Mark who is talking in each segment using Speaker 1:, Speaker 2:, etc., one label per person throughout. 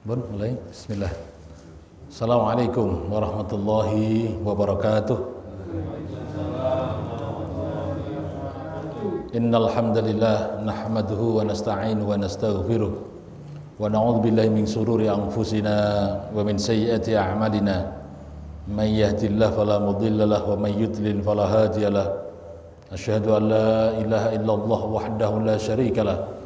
Speaker 1: Bun, mulai. Bismillah. Assalamualaikum warahmatullahi wabarakatuh. Innal hamdalillah nahmaduhu wa nasta'inuhu wa nastaghfiruh wa na'udzu billahi min shururi anfusina wa min sayyiati a'malina. May yahdihillahu fala mudilla lahu wa may yudlil fala hadiya lahu. Asyhadu an la ilaha illallah wahdahu la syarika lahu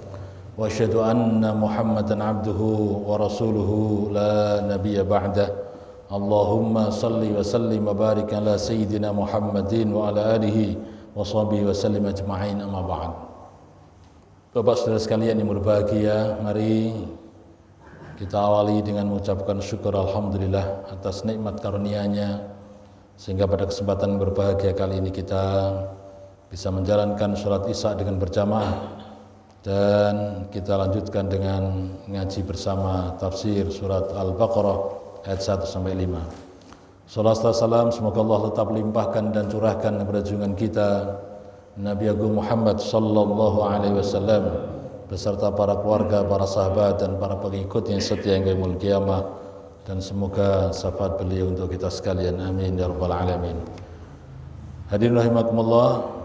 Speaker 1: wa asyhadu anna Muhammadan abduhu wa rasuluhu la nabiyya ba'dah. Allahumma salli wa sallim wa barik ala sayyidina Muhammadin wa ala alihi wa sahbihi wa sallim ajma'in, amma ba'd. Bapak saudara sekalian yang berbahagia, mari kita awali dengan mengucapkan syukur alhamdulillah atas nikmat karunia-Nya sehingga pada kesempatan berbahagia kali ini kita bisa menjalankan sholat Isya dengan berjamaah. Dan kita lanjutkan dengan ngaji bersama tafsir surat Al-Baqarah ayat 1 sampai 5. Salawat dan salam semoga Allah tetap limpahkan dan curahkan kepada junjungan kita Nabi Agung Muhammad sallallahu alaihi wasallam beserta para keluarga, para sahabat dan para pengikut yang setia hingga yaumul qiyamah, dan semoga syafaat beliau untuk kita sekalian. Amin ya rabbal alamin. Hadirin rahimakumullah.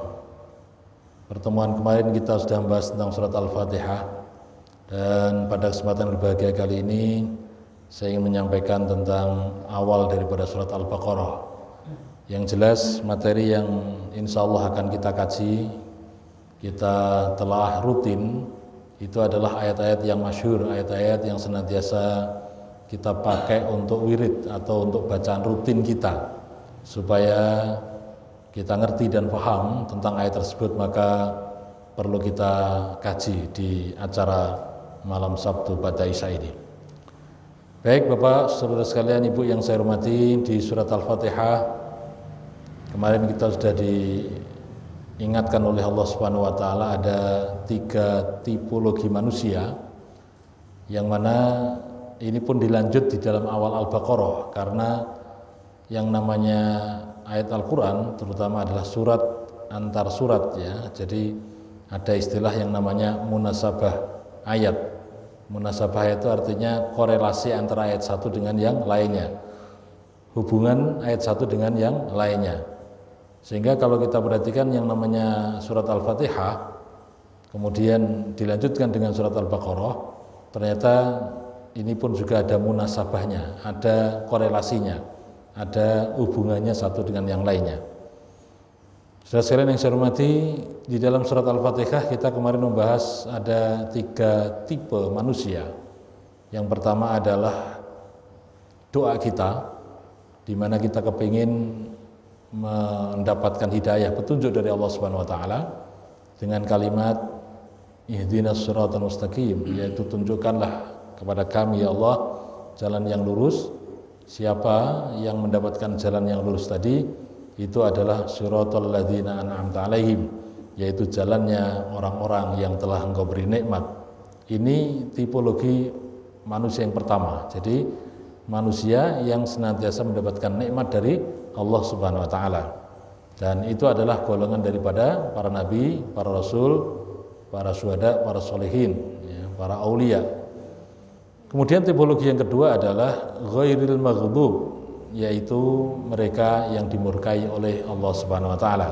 Speaker 1: Pertemuan kemarin kita sudah membahas tentang surat Al-Fatihah, dan pada kesempatan berbahagia kali ini saya ingin menyampaikan tentang awal daripada surat Al-Baqarah. Yang jelas materi yang insya Allah akan kita kaji, kita telah rutin, itu adalah ayat-ayat yang masyhur, ayat-ayat yang senantiasa kita pakai untuk wirid atau untuk bacaan rutin kita, supaya kita ngerti dan paham tentang ayat tersebut. Maka perlu kita kaji di acara malam Sabtu pada Isya ini. Baik Bapak, saudara sekalian, Ibu yang saya hormati, di surat Al-Fatihah kemarin kita sudah diingatkan oleh Allah Subhanahu wa taala ada 3 tipologi manusia, yang mana ini pun dilanjut di dalam awal Al-Baqarah, karena yang namanya ayat Al-Quran terutama adalah surat antar surat ya. Jadi ada istilah yang namanya munasabah ayat. Munasabah itu artinya korelasi antara ayat satu dengan yang lainnya, hubungan ayat satu dengan yang lainnya. Sehingga kalau kita perhatikan yang namanya surat Al-Fatihah kemudian dilanjutkan dengan surat Al-Baqarah, ternyata ini pun juga ada munasabahnya, ada korelasinya, ada hubungannya satu dengan yang lainnya. Saudara sekalian yang saya hormati, di dalam surat Al-Fatihah kita kemarin membahas ada 3 tipe manusia. Yang pertama adalah doa kita, di mana kita kepingin mendapatkan hidayah, petunjuk dari Allah Subhanahu wa taala dengan kalimat ihdinas siratal mustaqim, yaitu tunjukkanlah kepada kami ya Allah jalan yang lurus. Siapa yang mendapatkan jalan yang lurus tadi, itu adalah siratal ladzina an'amta alaihim, yaitu jalannya orang-orang yang telah Engkau beri nikmat. Ini tipologi manusia yang pertama. Jadi manusia yang senantiasa mendapatkan nikmat dari Allah Subhanahu wa taala. Dan itu adalah golongan daripada para nabi, para rasul, para syuhada, para sholihin, ya, para aulia. Kemudian tipologi yang kedua adalah ghairil maghdub, yaitu mereka yang dimurkai oleh Allah Subhanahu wa taala.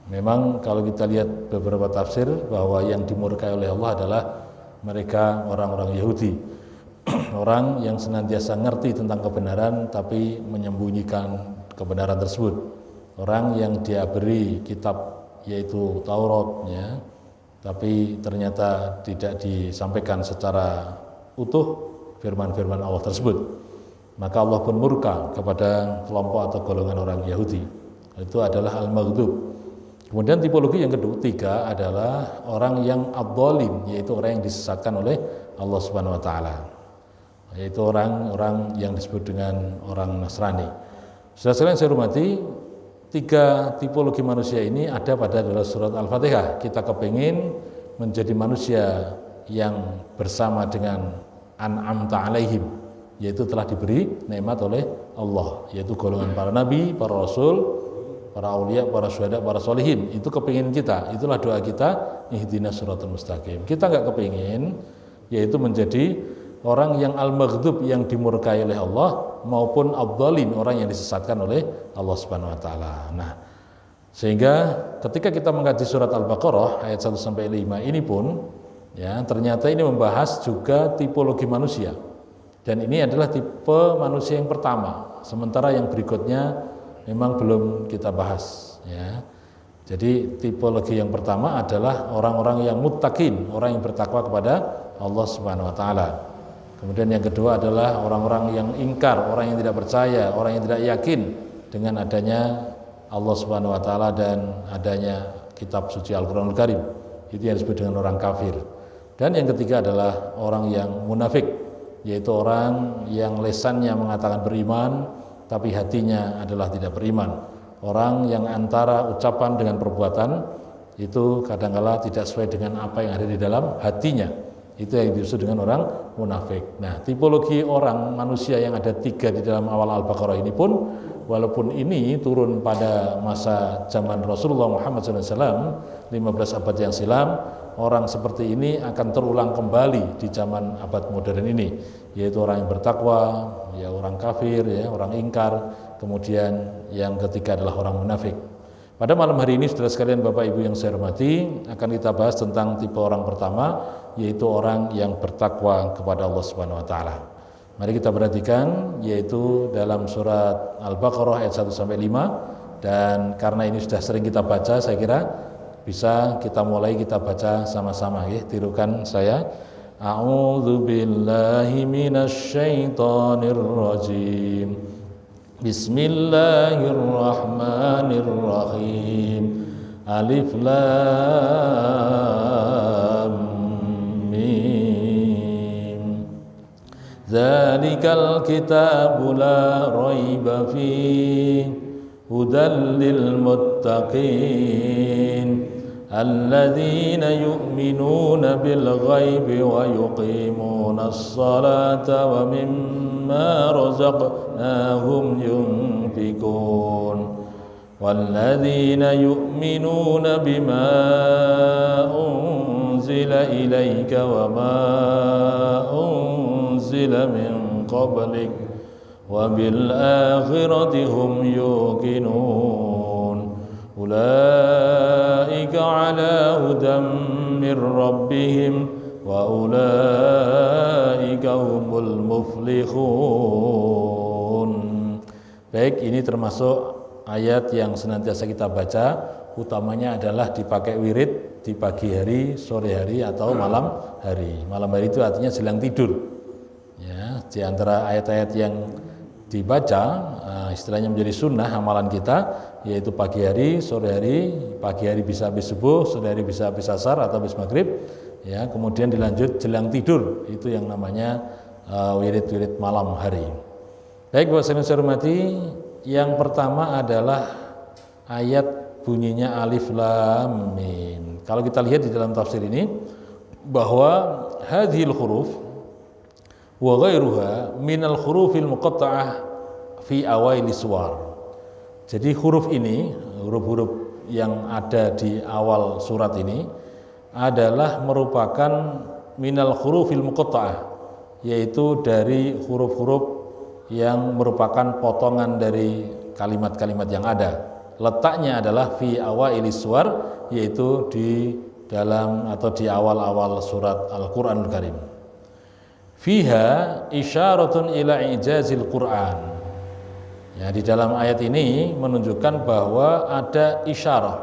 Speaker 1: Memang kalau kita lihat beberapa tafsir bahwa yang dimurkai oleh Allah adalah mereka orang-orang Yahudi. Orang yang senantiasa ngerti tentang kebenaran tapi menyembunyikan kebenaran tersebut. Orang yang dia beri kitab yaitu Taurat ya, tapi ternyata tidak disampaikan secara utuh firman-firman Allah tersebut. Maka Allah pun murka kepada kelompok atau golongan orang Yahudi. Itu adalah al-maghdub. Kemudian tipologi yang ketiga adalah orang yang ad-dhalim, yaitu orang yang disesatkan oleh Allah Subhanahu wa taala, yaitu orang-orang yang disebut dengan orang Nasrani. Saudara-saudara yang saya hormati, 3 tipologi manusia ini ada pada dalam surat Al-Fatihah. Kita kepingin menjadi manusia yang bersama dengan an'amta alaihim, yaitu telah diberi nikmat oleh Allah, yaitu golongan para nabi, para rasul, para aulia, para syuhada, para sholihin. Itu kepingin kita, itulah doa kita, ihdinas siratal mustaqim. Kita nggak kepingin yaitu menjadi orang yang al-maghdub yang dimurkai oleh Allah maupun ad-dhalin orang yang disesatkan oleh Allah Subhanahu wa taala. Nah, sehingga ketika kita mengkaji surat Al-Baqarah ayat 1 sampai 5 ini pun ya ternyata ini membahas juga tipologi manusia. Dan ini adalah tipe manusia yang pertama, sementara yang berikutnya memang belum kita bahas ya. Jadi tipologi yang pertama adalah orang-orang yang muttaqin, orang yang bertakwa kepada Allah Subhanahu wa taala. Kemudian yang kedua adalah orang-orang yang ingkar, orang yang tidak percaya, orang yang tidak yakin dengan adanya Allah Subhanahu wa taala dan adanya kitab suci Al-Qur'anul Karim. Itu yang disebut dengan orang kafir. Dan yang ketiga adalah orang yang munafik, yaitu orang yang lesannya mengatakan beriman tapi hatinya adalah tidak beriman. Orang yang antara ucapan dengan perbuatan itu kadang-kala tidak sesuai dengan apa yang ada di dalam hatinya. Itu yang dimaksud dengan orang munafik. Nah, tipologi orang manusia yang ada 3 di dalam awal Al-Baqarah ini pun, walaupun ini turun pada masa zaman Rasulullah Muhammad SAW 15 abad yang silam, orang seperti ini akan terulang kembali di zaman abad modern ini, yaitu orang yang bertakwa, ya orang kafir, ya orang ingkar, kemudian yang ketiga adalah orang munafik. Pada malam hari ini saudara sekalian, Bapak Ibu yang saya hormati, akan kita bahas tentang tipe orang pertama, yaitu orang yang bertakwa kepada Allah Subhanahu wa taala. Mari kita perhatikan, yaitu dalam surat Al-Baqarah ayat 1 sampai 5, dan karena ini sudah sering kita baca, saya kira bisa kita mulai kita baca sama-sama ya. Tirukan saya. A'udzu billahi minasy syaithanir rajim. Bismillahirrahmanirrahim. Alif lam mim. Dzalikal kitabu la raiba fihi hudal lil muttaqin alladzina yu'minuna bil ghaibi wa yuqimunas salata wa mimma razaqnahum yunfikun walladzina yu'minuna bima unzila ilayka wa ma unzila min qablik wa bil akhirati hum yuqinun ulaika ala hudan min rabbihim wa ulaika humul muflihun. Baik, ini termasuk ayat yang senantiasa kita baca, utamanya adalah dipakai wirid di pagi hari, sore hari atau malam hari. Malam hari itu artinya jelang tidur. Ya, di antara ayat-ayat yang dibaca istilahnya menjadi sunnah amalan kita, yaitu pagi hari, sore hari. Pagi hari bisa habis subuh, sore hari bisa habis asar atau habis maghrib ya, kemudian dilanjut jelang tidur, itu yang namanya wirid-wirid malam hari. Baik, Bapak saya hormati, yang pertama adalah ayat bunyinya alif lam mim. Kalau kita lihat di dalam tafsir ini bahwa hadhil huruf wa ghairuha minal hurufil muqatta'ah fi awaili suwar. Jadi huruf ini, huruf-huruf yang ada di awal surat ini adalah merupakan minal hurufil muqatta'ah, yaitu dari huruf-huruf yang merupakan potongan dari kalimat-kalimat yang ada. Letaknya adalah fi awaili suwar, yaitu di dalam atau di awal-awal surat Al-Qur'anul Karim. Fiha isyaratun ila ijazil Qur'an. Ya, di dalam ayat ini menunjukkan bahwa ada isyarah,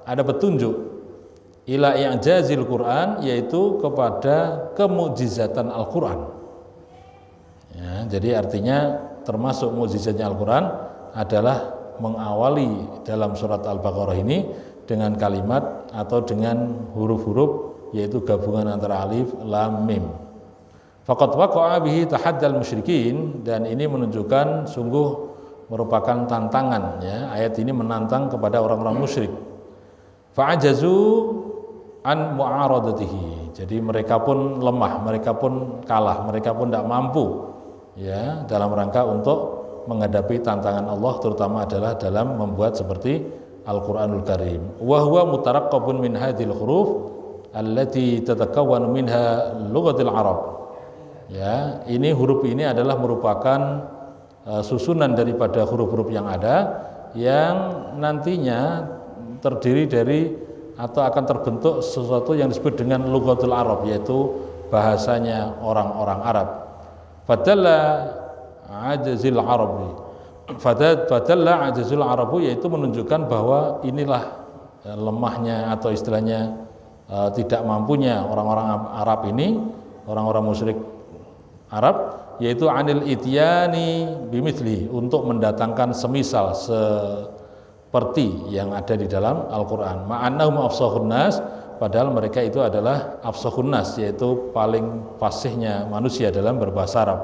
Speaker 1: ada petunjuk ila ijazil Qur'an, yaitu kepada kemukjizatan Al-Qur'an. Ya, jadi artinya termasuk mukjizatnya Al-Qur'an adalah mengawali dalam surat Al-Baqarah ini dengan kalimat atau dengan huruf-huruf, yaitu gabungan antara alif, lam, mim. Faqad waqa'a bihi tahaddal musyrikin, dan ini menunjukkan sungguh merupakan tantangan ya. Ayat ini menantang kepada orang-orang musyrik. Fa'ajazu an mu'aradatihi. Jadi mereka pun lemah, mereka pun kalah, mereka pun tidak mampu ya dalam rangka untuk menghadapi tantangan Allah, terutama adalah dalam membuat seperti Al-Qur'anul Karim. Wa huwa mutaraqqabun min hadhil huruf allati tatakawwanu minha lughatul Arab. Ya, ini huruf ini adalah merupakan susunan daripada huruf-huruf yang ada yang nantinya terdiri dari atau akan terbentuk sesuatu yang disebut dengan lughatul Arab, yaitu bahasanya orang-orang Arab. Fadalla ajazil Arabi. Fadalla ajazil Arabu, yaitu menunjukkan bahwa inilah lemahnya atau istilahnya tidak mampunya orang-orang Arab ini, orang-orang musyrik Arab, yaitu anil ityani bimithli, untuk mendatangkan semisal seperti yang ada di dalam Al-Qur'an. Ma'annahum afsahun nas, padahal mereka itu adalah afsahun nas, yaitu paling fasihnya manusia dalam berbahasa Arab.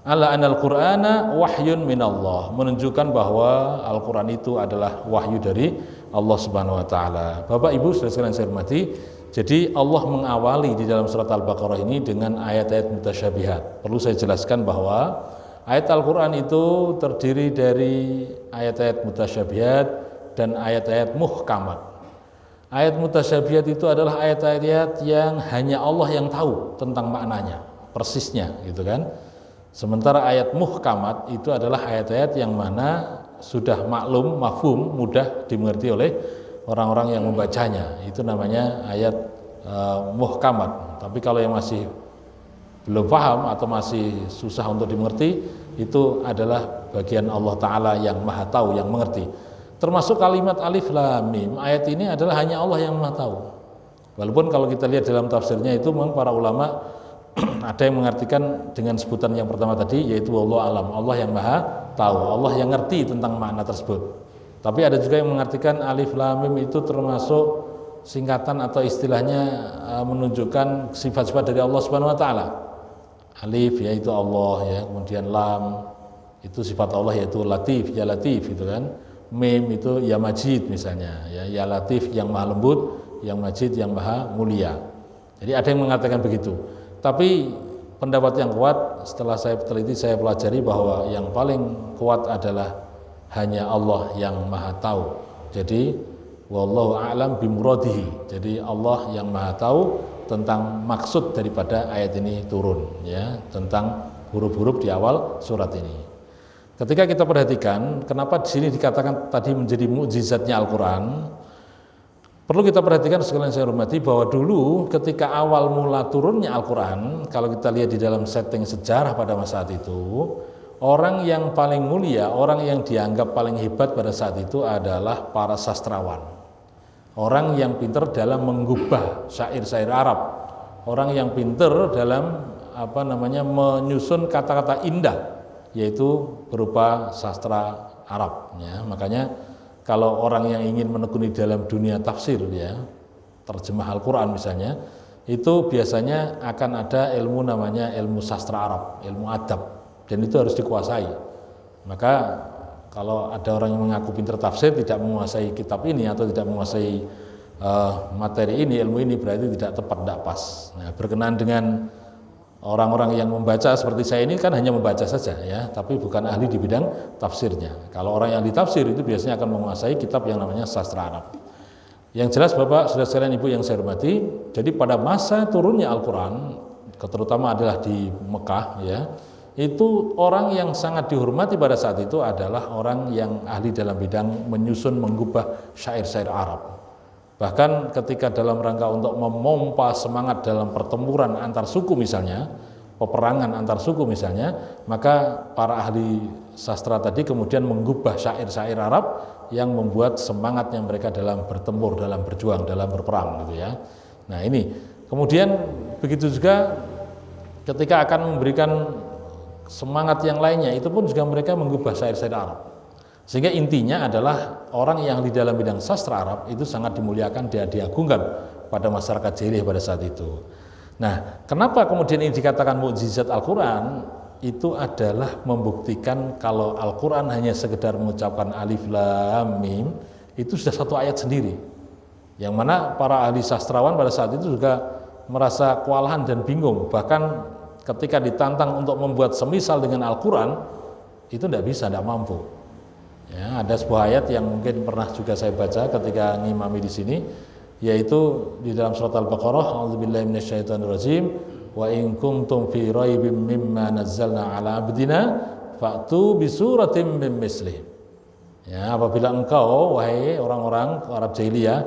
Speaker 1: Ala anal Qur'ana wahyun minallah, menunjukkan bahwa Al-Qur'an itu adalah wahyu dari Allah Subhanahu wa taala. Bapak Ibu saudara sekalian saya hormati, jadi Allah mengawali di dalam surat Al-Baqarah ini dengan ayat-ayat mutasyabihat. Perlu saya jelaskan bahwa ayat Al-Qur'an itu terdiri dari ayat-ayat mutasyabihat dan ayat-ayat muhkamat. Ayat mutasyabihat itu adalah ayat-ayat yang hanya Allah yang tahu tentang maknanya, persisnya gitu kan. Sementara ayat muhkamat itu adalah ayat-ayat yang mana sudah maklum, mafhum, mudah dimengerti oleh orang-orang yang membacanya. Itu namanya ayat muhkamat. Tapi kalau yang masih belum paham atau masih susah untuk dimengerti, itu adalah bagian Allah Ta'ala yang maha tahu, yang mengerti. Termasuk kalimat alif lam mim, ayat ini adalah hanya Allah yang maha tahu. Walaupun kalau kita lihat dalam tafsirnya itu memang para ulama ada yang mengartikan dengan sebutan yang pertama tadi, yaitu wallahu alam, Allah yang maha tahu, Allah yang ngerti tentang makna tersebut. Tapi ada juga yang mengartikan alif lam mim itu termasuk singkatan atau istilahnya menunjukkan sifat-sifat dari Allah Subhanahu wa taala. Alif yaitu Allah ya, kemudian lam itu sifat Allah yaitu latif, ya latif itu kan. Mim itu ya majid misalnya, ya latif yang maha lembut, yang majid yang maha mulia. Jadi ada yang mengatakan begitu. Tapi pendapat yang kuat setelah saya teliti, saya pelajari bahwa yang paling kuat adalah hanya Allah yang maha tahu. Jadi wallahu a'lam bimuradihi. Jadi Allah yang maha tahu tentang maksud daripada ayat ini turun ya, tentang huruf-huruf di awal surat ini. Ketika kita perhatikan kenapa di sini dikatakan tadi menjadi mukjizatnya Al-Qur'an, perlu kita perhatikan sekalian saya hormati bahwa dulu ketika awal mula turunnya Al-Quran, kalau kita lihat di dalam setting sejarah pada masa saat itu, orang yang paling mulia, orang yang dianggap paling hebat pada saat itu adalah para sastrawan. Orang yang pintar dalam menggubah syair-syair Arab, orang yang pintar dalam menyusun kata-kata indah, yaitu berupa sastra Arab. Ya, makanya kalau orang yang ingin menekuni dalam dunia tafsir ya, terjemah Al-Quran misalnya, itu biasanya akan ada ilmu namanya ilmu sastra Arab, ilmu adab, dan itu harus dikuasai. Maka kalau ada orang yang mengaku pintar tafsir tidak menguasai kitab ini atau tidak menguasai materi ini, ilmu ini, berarti tidak tepat, tidak pas. Nah, berkenaan dengan orang-orang yang membaca seperti saya ini kan hanya membaca saja ya, tapi bukan ahli di bidang tafsirnya. Kalau orang yang ahli tafsir itu biasanya akan menguasai kitab yang namanya sastra Arab. Yang jelas Bapak, Saudara sekalian, Ibu yang saya hormati, jadi pada masa turunnya Al-Quran, terutama adalah di Mekah ya, itu orang yang sangat dihormati pada saat itu adalah orang yang ahli dalam bidang menyusun, menggubah syair-syair Arab. Bahkan ketika dalam rangka untuk memompa semangat dalam pertempuran antar suku misalnya, peperangan antar suku misalnya, maka para ahli sastra tadi kemudian menggubah syair-syair Arab yang membuat semangatnya mereka dalam bertempur, dalam berjuang, dalam berperang gitu ya. Nah ini, kemudian begitu juga ketika akan memberikan semangat yang lainnya, itu pun juga mereka menggubah syair-syair Arab. Sehingga intinya adalah orang yang di dalam bidang sastra Arab itu sangat dimuliakan, dia diagungkan pada masyarakat jahiliyah pada saat itu. Nah, kenapa kemudian ini dikatakan mukjizat Al-Quran? Itu adalah membuktikan kalau Al-Quran hanya sekedar mengucapkan alif lam mim, itu sudah satu ayat sendiri. Yang mana para ahli sastrawan pada saat itu juga merasa kewalahan dan bingung. Bahkan ketika ditantang untuk membuat semisal dengan Al-Quran, itu tidak bisa, tidak mampu. Ya, ada sebuah ayat yang mungkin pernah juga saya baca ketika ngimami di sini, yaitu di dalam surat Al-Baqarah, a'udzubillahi minasyaitonirrajim, wa in kuntum fi raibim mimma nazzalna ala abdina fa'tu bi suratin min mislih. Ya, apabila engkau wahai orang-orang Arab jahiliyah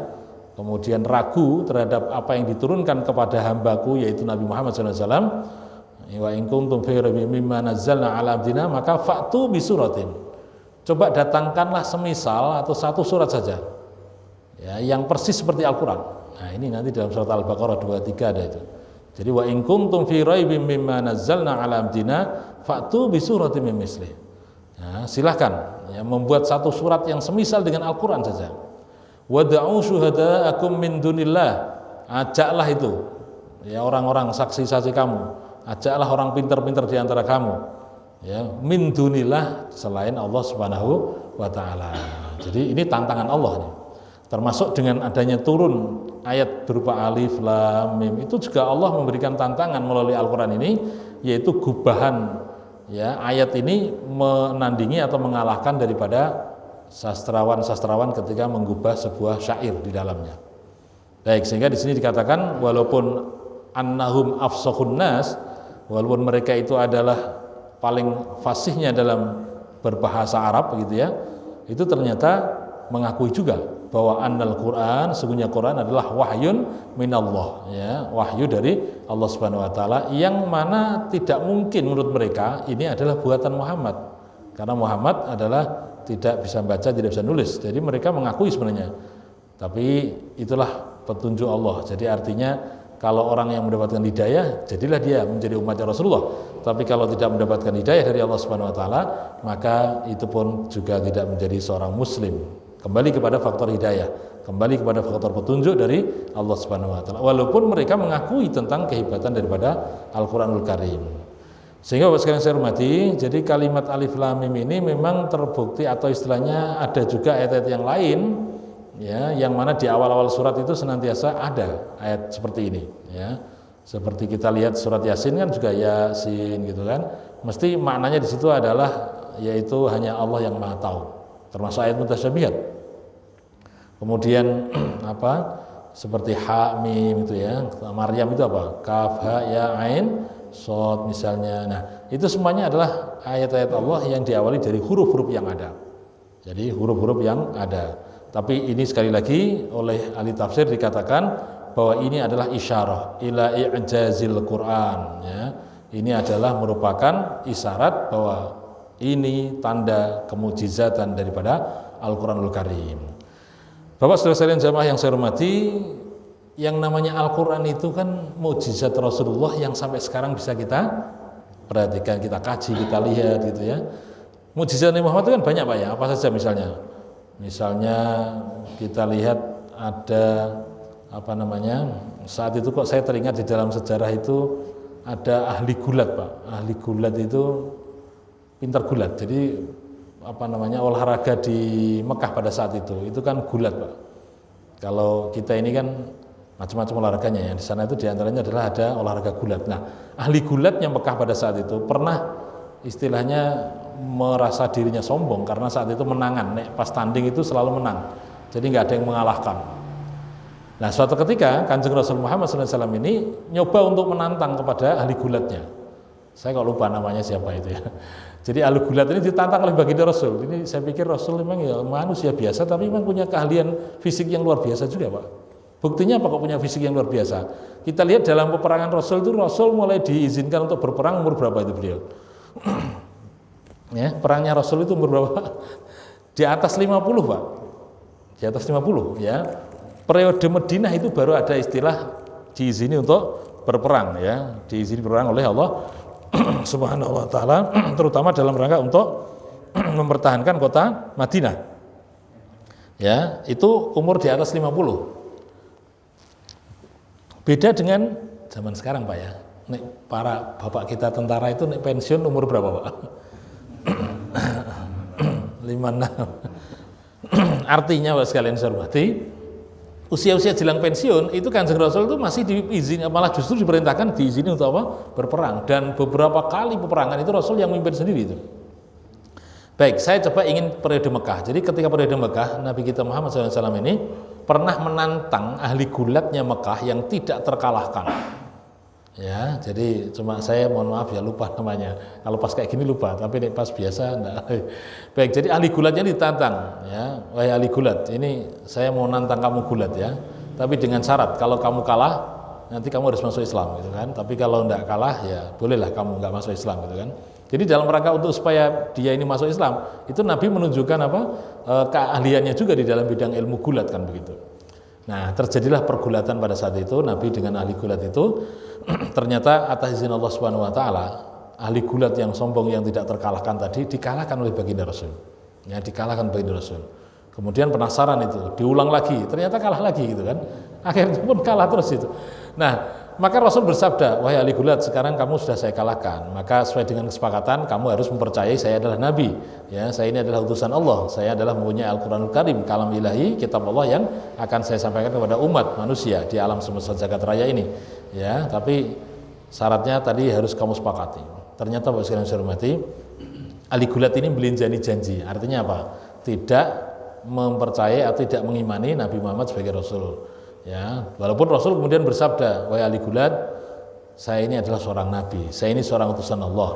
Speaker 1: kemudian ragu terhadap apa yang diturunkan kepada hambaku yaitu Nabi Muhammad SAW, wa in kuntum fi raibim mimma nazzalna ala abdina maka fa'tu bi suratin. Coba datangkanlah semisal atau satu surat saja. Ya, yang persis seperti Al-Qur'an. Nah, ini nanti dalam surat Al-Baqarah 23 ada itu. Jadi wa in kuntum fi raibim mimma nazzalna ala abdina fa'tu bi suratin min mislih. Ya, silahkan ya, membuat satu surat yang semisal dengan Al-Qur'an saja. Wad'u syuhada'akum min dunillah. Ajaklah itu ya orang-orang saksi-saksi kamu. Ajaklah orang pintar-pintar di antara kamu. Ya, min dunillah selain Allah Subhanahu wa taala. Jadi ini tantangan Allah nih. Termasuk dengan adanya turun ayat berupa alif lam mim itu juga Allah memberikan tantangan melalui Al-Qur'an ini, yaitu gubahan ya ayat ini menandingi atau mengalahkan daripada sastrawan-sastrawan ketika menggubah sebuah syair di dalamnya. Baik, sehingga di sini dikatakan walaupun annahum afsahun nas, walaupun mereka itu adalah paling fasihnya dalam berbahasa Arab gitu ya, itu ternyata mengakui juga bahwa annal Quran, sesungguhnya Quran adalah wahyun minallah ya, wahyu dari Allah Subhanahu wa taala yang mana tidak mungkin menurut mereka ini adalah buatan Muhammad. Karena Muhammad adalah tidak bisa baca, tidak bisa nulis. Jadi mereka mengakui sebenarnya. Tapi itulah petunjuk Allah. Jadi artinya kalau orang yang mendapatkan hidayah, jadilah dia menjadi umatnya Rasulullah. Tapi kalau tidak mendapatkan hidayah dari Allah Subhanahu wa taala, maka itu pun juga tidak menjadi seorang muslim. Kembali kepada faktor hidayah, kembali kepada faktor petunjuk dari Allah Subhanahu wa taala. Walaupun mereka mengakui tentang kehebatan daripada Al-Qur'anul Karim. Sehingga Bapak sekalian saya hormati, jadi kalimat alif lam mim ini memang terbukti atau istilahnya ada juga ayat-ayat yang lain ya, yang mana di awal-awal surat itu senantiasa ada ayat seperti ini ya. Seperti kita lihat surat Yasin kan juga Yasin gitu kan. Mesti maknanya di situ adalah yaitu hanya Allah yang Maha tahu. Termasuk ayat mutasyabihat. Kemudian apa? Seperti ha mim itu ya. Maryam itu apa? Kaf ha ya ain shad misalnya. Nah, itu semuanya adalah ayat-ayat Allah yang diawali dari huruf-huruf yang ada. Jadi huruf-huruf yang ada. Tapi ini sekali lagi oleh ahli tafsir dikatakan bahwa ini adalah isyarah ila i'jazil Quran ya. Ini adalah merupakan isyarat bahwa ini tanda kemujizatan daripada Al-Qur'anul Karim. Bapak Saudara sekalian jamaah yang saya hormati, yang namanya Al-Qur'an itu kan mukjizat Rasulullah yang sampai sekarang bisa kita perhatikan, kita kaji, kita lihat gitu ya. Mukjizat Nabi Muhammad itu kan banyak Pak ya. Apa saja misalnya? Misalnya kita lihat ada apa namanya, saat itu kok saya teringat di dalam sejarah itu ada ahli gulat Pak. Ahli gulat itu pintar gulat. Jadi apa namanya, olahraga di Mekah pada saat itu kan gulat Pak. Kalau kita ini kan macam-macam olahraganya ya. Di sana itu diantaranya adalah ada olahraga gulat. Nah, ahli gulatnya Mekah pada saat itu pernah istilahnya merasa dirinya sombong karena saat itu menangan, pas tanding itu selalu menang. Jadi nggak ada yang mengalahkan. Nah, suatu ketika Kanjeng Rasul Muhammad SAW ini nyoba untuk menantang kepada ahli gulatnya. Saya kok lupa namanya siapa itu ya. Jadi ahli gulat ini ditantang oleh baginda Rasul. Ini saya pikir Rasul memang ya manusia biasa, tapi memang punya keahlian fisik yang luar biasa juga Pak. Buktinya apa kok punya fisik yang luar biasa? Kita lihat dalam peperangan Rasul itu, Rasul mulai diizinkan untuk berperang umur berapa itu beliau? Ya, perangnya Rasul itu umur berapa? Di atas 50 Pak. Di atas 50 ya. Periode Madinah itu baru ada istilah diizini untuk berperang ya, diizini berperang oleh Allah Subhanahu wa taala, terutama dalam rangka untuk mempertahankan kota Madinah. Ya, itu umur di atas 50. Beda dengan zaman sekarang Pak ya. Nek para bapak kita tentara itu nek pensiun umur berapa Pak? 56. Artinya Bapak sekalian saya hormati, usia-usia jelang pensiun itu Kanjeng Rasul itu masih diizini, malah justru diperintahkan diizini untuk apa? Berperang. Dan beberapa kali peperangan itu Rasul yang memimpin sendiri itu. Baik, saya coba ingin periode Mekah. Jadi ketika periode Mekah, Nabi kita Muhammad SAW ini pernah menantang ahli gulatnya Mekah yang tidak terkalahkan. Ya, jadi cuma saya mohon maaf ya lupa namanya. Kalau pas kayak gini lupa, tapi nek pas biasa enggak. Baik, jadi ahli gulatnya ditantang ya. Wahai ahli gulat, ini saya mau nantang kamu gulat ya. Tapi dengan syarat kalau kamu kalah nanti kamu harus masuk Islam gitu kan. Tapi kalau enggak kalah ya bolehlah kamu enggak masuk Islam gitu kan. Jadi dalam rangka untuk supaya dia ini masuk Islam, itu Nabi menunjukkan apa? Keahliannya juga di dalam bidang ilmu gulat kan begitu. Nah, terjadilah pergulatan pada saat itu Nabi dengan ahli gulat itu ternyata atas izin Allah Subhanahu wa taala, ahli gulat yang sombong yang tidak terkalahkan tadi dikalahkan oleh baginda Rasul. Ya, dikalahkan baginda Rasul. Kemudian penasaran itu, diulang lagi, ternyata kalah lagi gitu kan. Akhirnya pun kalah terus itu. Nah, maka Rasul bersabda, wahai ahli gulat, sekarang kamu sudah saya kalahkan. Maka sesuai dengan kesepakatan, kamu harus mempercayai saya adalah Nabi. Ya, saya ini adalah utusan Allah. Saya adalah mempunyai Al-Quranul Karim, kalam ilahi, kitab Allah yang akan saya sampaikan kepada umat manusia di alam semesta jagat raya ini. Ya, tapi syaratnya tadi harus kamu sepakati. Ternyata Bapak sekalian saya hormati, ahli gulat ini belinjani janji. Artinya apa? Tidak mempercayai atau tidak mengimani Nabi Muhammad sebagai Rasul. Ya, walaupun Rasul kemudian bersabda, wahai ahli gulat, saya ini adalah seorang nabi, saya ini seorang utusan Allah.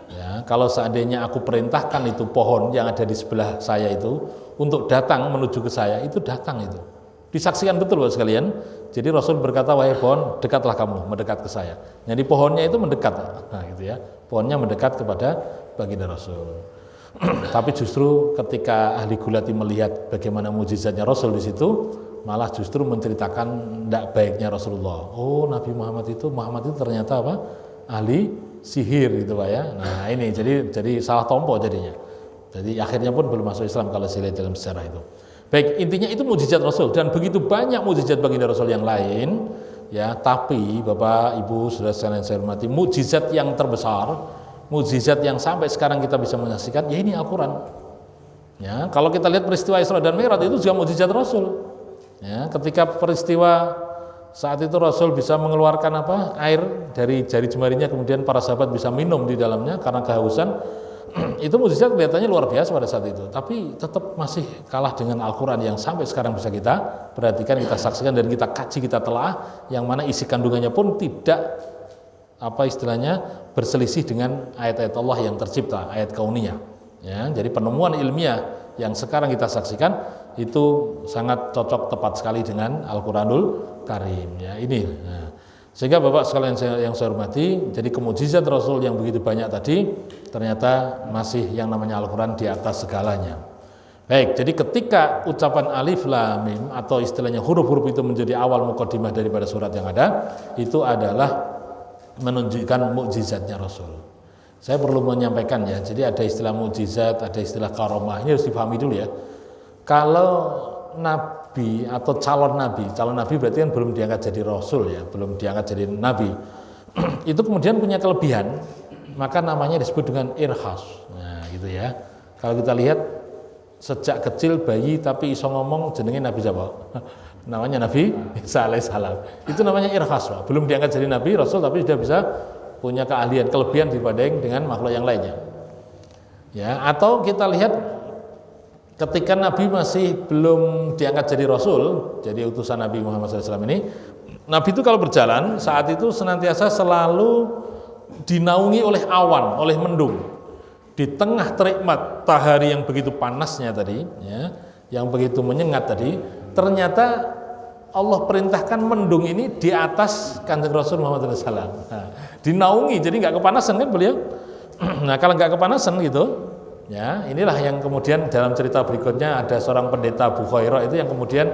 Speaker 1: Ya, kalau seandainya aku perintahkan itu pohon yang ada di sebelah saya itu untuk datang menuju ke saya, itu datang itu. Disaksikan betul Bapak sekalian. Jadi Rasul berkata, wahai pohon, dekatlah kamu, mendekat ke saya. Jadi pohonnya itu mendekat. Nah, gitu ya. Pohonnya mendekat kepada baginda Rasul. Tapi justru ketika ahli gulati melihat bagaimana mujizatnya Rasul di situ, malah justru menceritakan tidak baiknya Rasulullah. Oh, Nabi Muhammad itu ternyata apa? Ahli sihir gitu Pak ya. Nah, ini jadi salah tompo jadinya. Jadi akhirnya pun belum masuk Islam kalau saya lihat dalam sejarah itu. Baik, intinya itu mujizat Rasul dan begitu banyak mujizat baginda Rasul yang lain ya, tapi Bapak Ibu Saudara sekalian saya hormati, mujizat yang terbesar, mujizat yang sampai sekarang kita bisa menyaksikan ya ini Al-Qur'an. Ya, kalau kita lihat peristiwa Isra dan Mi'raj itu juga mujizat Rasul. Ya, ketika peristiwa saat itu Rasul bisa mengeluarkan air dari jari jemarinya, kemudian para sahabat bisa minum di dalamnya karena kehausan. Itu mujizat kelihatannya luar biasa pada saat itu, tapi tetap masih kalah dengan Al-Quran yang sampai sekarang bisa kita perhatikan, kita saksikan dan kita kaji, kita telah, yang mana isi kandungannya pun tidak berselisih dengan ayat-ayat Allah yang tercipta, ayat kauniyah. Ya, jadi penemuan ilmiah yang sekarang kita saksikan itu sangat cocok tepat sekali dengan Al-Quranul Karim. Ya, ini. Nah, sehingga Bapak sekalian yang saya hormati, jadi kemujizat Rasul yang begitu banyak tadi ternyata masih yang namanya Al-Quran di atas segalanya. Baik, jadi ketika ucapan alif lam mim atau istilahnya huruf-huruf itu menjadi awal mukadimah daripada surat yang ada, itu adalah menunjukkan mukjizatnya Rasul. Saya perlu menyampaikan ya, jadi ada istilah mukjizat, ada istilah karomah, ini harus dipahami dulu ya. Kalau nabi atau calon nabi berarti kan belum diangkat jadi rasul ya, belum diangkat jadi nabi. Itu kemudian punya kelebihan, maka namanya disebut dengan irhas. Nah, gitu ya. Kalau kita lihat sejak kecil bayi tapi iso ngomong jenenge Nabi siapa? Namanya Nabi Isa alaihissalam. Itu namanya irhas, Pak. Belum diangkat jadi nabi, rasul tapi sudah bisa punya keahlian, kelebihan dibanding dengan makhluk yang lainnya. Ya, atau kita lihat ketika Nabi masih belum diangkat jadi Rasul, jadi utusan Nabi Muhammad SAW ini, Nabi itu kalau berjalan saat itu senantiasa selalu dinaungi oleh awan, oleh mendung. Di tengah terik matahari yang begitu panasnya tadi, ya, yang begitu menyengat tadi, ternyata Allah perintahkan mendung ini di atas Kanjeng Rasul Muhammad SAW. Nah, dinaungi, jadi nggak kepanasan kan beliau. Nah, kalau nggak kepanasan gitu, ya, inilah yang kemudian dalam cerita berikutnya ada seorang pendeta Bukhairah itu yang kemudian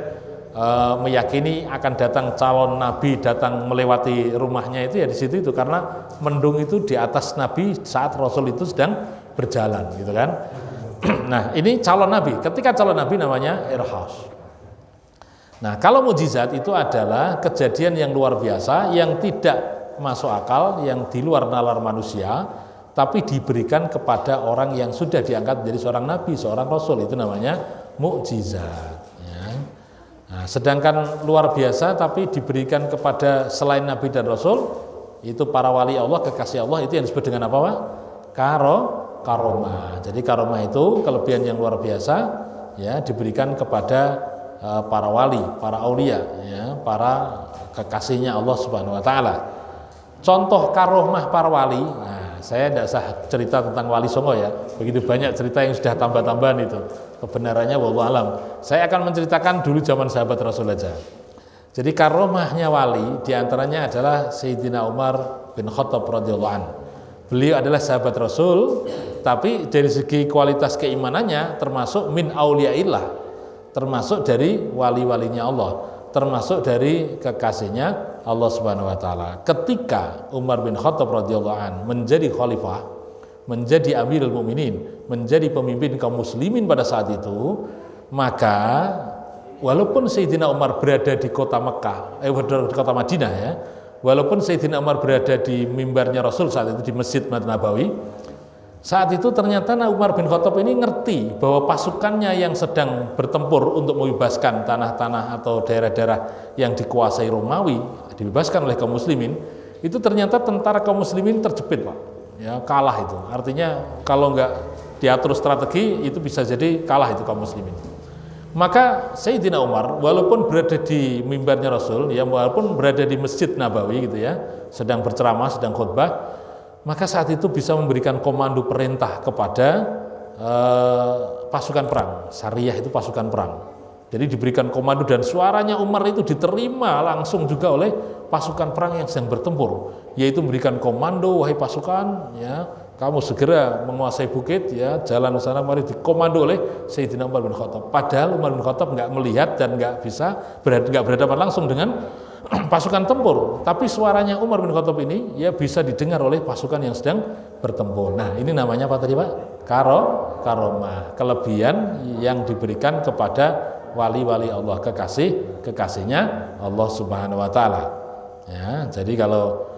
Speaker 1: meyakini akan datang calon nabi datang melewati rumahnya itu ya di situ itu karena mendung itu di atas nabi saat Rasul itu sedang berjalan gitu kan. Nah, ini calon nabi. Ketika calon nabi namanya irhas. Nah, kalau mujizat itu adalah kejadian yang luar biasa yang tidak masuk akal, yang di luar nalar manusia, tapi diberikan kepada orang yang sudah diangkat menjadi seorang nabi, seorang rasul, itu namanya mukjizat ya. Nah, sedangkan luar biasa tapi diberikan kepada selain nabi dan rasul, itu para wali Allah, kekasih Allah, itu yang disebut dengan apa Pak? Karomah. Jadi karomah itu kelebihan yang luar biasa ya, diberikan kepada para wali, para aulia ya, para kekasihnya Allah Subhanahu wa taala. Contoh karomah para wali. Nah, saya tidak usah cerita tentang Wali Songo ya. Begitu banyak cerita yang sudah tambah-tambahan itu. Kebenarannya wallahu alam. Saya akan menceritakan dulu zaman sahabat Rasul aja. Jadi karomahnya wali diantaranya adalah Sayyidina Umar bin Khattab radhiyallahu anhu. Beliau adalah sahabat Rasul, tapi dari segi kualitas keimanannya termasuk min auliyaillah, termasuk dari wali-walinya Allah, termasuk dari kekasihnya Allah Subhanahu wa taala. Ketika Umar bin Khattab radhiyallahu an menjadi khalifah, menjadi Amirul Mukminin, menjadi pemimpin kaum muslimin pada saat itu, maka walaupun Sayyidina Umar berada di kota Mekah, di kota Madinah ya, walaupun Sayyidina Umar berada di mimbarnya Rasul saat itu di Masjid Nabawi, saat itu ternyata Umar bin Khattab ini ngerti bahwa pasukannya yang sedang bertempur untuk membebaskan tanah-tanah atau daerah-daerah yang dikuasai Romawi, dibebaskan oleh kaum muslimin, itu ternyata tentara kaum muslimin terjepit, Pak. Ya, kalah itu. Artinya kalau nggak diatur strategi itu bisa jadi kalah itu kaum muslimin. Maka Sayyidina Umar walaupun berada di mimbarnya Rasul, ya walaupun berada di Masjid Nabawi gitu ya, sedang berceramah, sedang khutbah, maka saat itu bisa memberikan komando perintah kepada pasukan perang. Sariyah itu pasukan perang. Jadi diberikan komando dan suaranya Umar itu diterima langsung juga oleh pasukan perang yang sedang bertempur, yaitu memberikan komando, wahai pasukan, ya kamu segera menguasai bukit, ya jalan ke sana, mari dikomando oleh Sayyidina Umar bin Khattab. Padahal Umar bin Khattab nggak melihat dan nggak berhadapan langsung dengan pasukan tempur, tapi suaranya Umar bin Khattab ini ya bisa didengar oleh pasukan yang sedang bertempur. Nah, ini namanya apa tadi, Pak? Karomah, kelebihan yang diberikan kepada wali-wali Allah, kekasihnya Allah Subhanahu wa taala. Ya, jadi kalau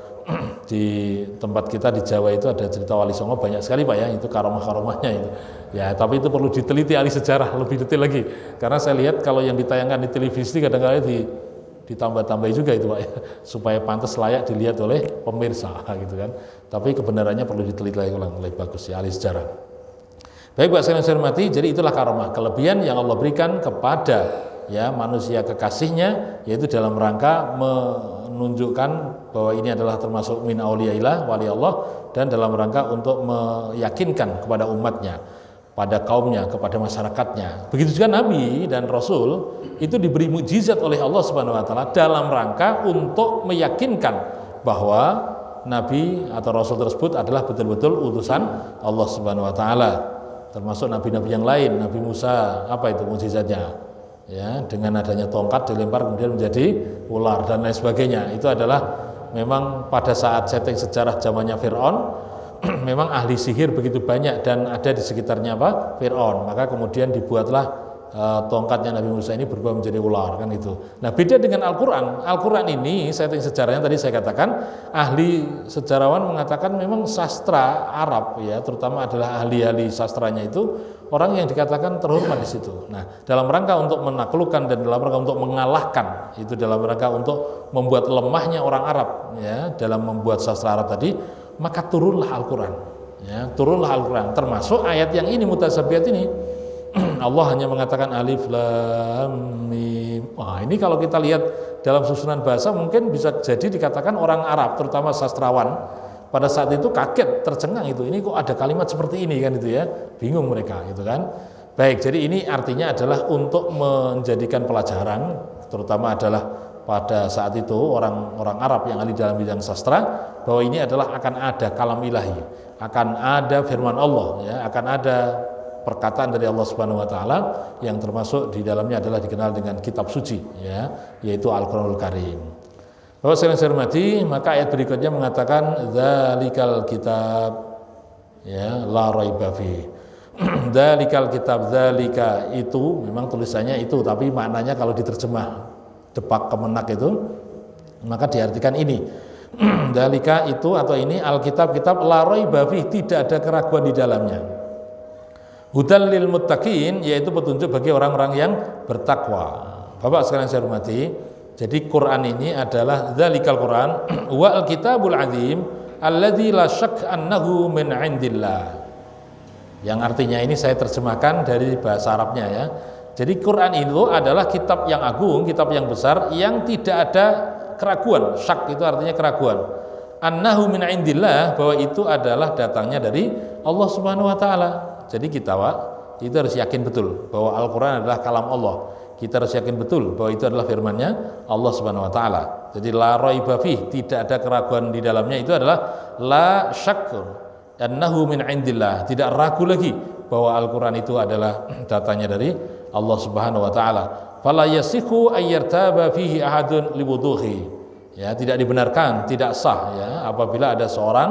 Speaker 1: di tempat kita di Jawa itu ada cerita Wali Songo banyak sekali, Pak ya, itu karomah-karomahnya itu. Ya, tapi itu perlu diteliti ahli sejarah lebih detail lagi. Karena saya lihat kalau yang ditayangkan di televisi kadang-kadang ditambah-tambah juga itu, Pak ya, supaya pantas layak dilihat oleh pemirsa gitu kan. Tapi kebenarannya perlu diteliti lagi lebih bagus ya ahli sejarah. Baik, Pak sekalian saya hormati, jadi itulah karomah, kelebihan yang Allah berikan kepada ya manusia kekasihnya, yaitu dalam rangka menunjukkan bahwa ini adalah termasuk min auliyaillah, wali Allah, dan dalam rangka untuk meyakinkan kepada umatnya, pada kaumnya, kepada masyarakatnya. Begitu juga Nabi dan Rasul itu diberi mukjizat oleh Allah Subhanahu wa taala dalam rangka untuk meyakinkan bahwa Nabi atau Rasul tersebut adalah betul-betul utusan Allah Subhanahu wa taala. Termasuk nabi-nabi yang lain, Nabi Musa, apa itu mukjizatnya? Ya, dengan adanya tongkat dilempar kemudian menjadi ular dan lain sebagainya. Itu adalah memang pada saat setting sejarah zamannya Fir'aun, memang ahli sihir begitu banyak dan ada di sekitarnya apa? Fir'aun. Maka kemudian dibuatlah tongkatnya Nabi Musa ini berubah menjadi ular, kan itu. Nah, beda dengan Al-Qur'an. Al-Qur'an ini setting sejarahnya tadi saya katakan, ahli sejarawan mengatakan memang sastra Arab ya, terutama adalah ahli-ahli sastranya itu orang yang dikatakan terhormat di situ. Nah, dalam rangka untuk menaklukkan dan dalam rangka untuk mengalahkan, itu dalam rangka untuk membuat lemahnya orang Arab ya dalam membuat sastra Arab tadi, maka turunlah Al-Qur'an. Ya, turunlah Al-Qur'an, termasuk ayat yang ini mutasyabihat ini. Allah hanya mengatakan alif lam mim. Wah, ini kalau kita lihat dalam susunan bahasa mungkin bisa jadi dikatakan orang Arab, terutama sastrawan pada saat itu kaget, tercengang itu. Ini kok ada kalimat seperti ini kan itu ya. Bingung mereka gitu kan. Baik, jadi ini artinya adalah untuk menjadikan pelajaran, terutama adalah pada saat itu orang-orang Arab yang ahli dalam bidang sastra, bahwa ini adalah akan ada kalam ilahi, akan ada firman Allah ya, akan ada perkataan dari Allah Subhanahu wa taala yang termasuk di dalamnya adalah dikenal dengan kitab suci ya, yaitu Al-Qur'anul Karim. Bapak sekalian saya hormati, maka ayat berikutnya mengatakan dzalikal kitab ya la raiba fi. Dzalikal kitab, dzalika itu memang tulisannya itu, tapi maknanya kalau diterjemah depak kemenak itu maka diartikan ini. Dzalika itu atau ini Alkitab, kitab la raiba fi, tidak ada keraguan di dalamnya. Hudal lil muttaqin, yaitu petunjuk bagi orang-orang yang bertakwa. Bapak sekalian saya hormati, jadi Quran ini adalah dzalikal Quran wa al-kitabul azim alladzi la syak annahu min indillah. Yang artinya ini saya terjemahkan dari bahasa Arabnya ya. Jadi Quran itu adalah kitab yang agung, kitab yang besar yang tidak ada keraguan. Syak itu artinya keraguan. annahu min indillah, bahwa itu adalah datangnya dari Allah Subhanahu wa taala. Jadi kita itu harus yakin betul bahwa Al-Qur'an adalah kalam Allah. Kita harus yakin betul bahwa itu adalah firman-Nya Allah Subhanahu wa taala. Jadi la raiba fih, tidak ada keraguan di dalamnya, itu adalah la syak annahu min indillah, tidak ragu lagi bahwa Al-Qur'an itu adalah datanya dari Allah Subhanahu wa taala. Fala yasihu ayyartaba fihi ahadun liwuduhi. Ya, tidak dibenarkan, tidak sah ya apabila ada seorang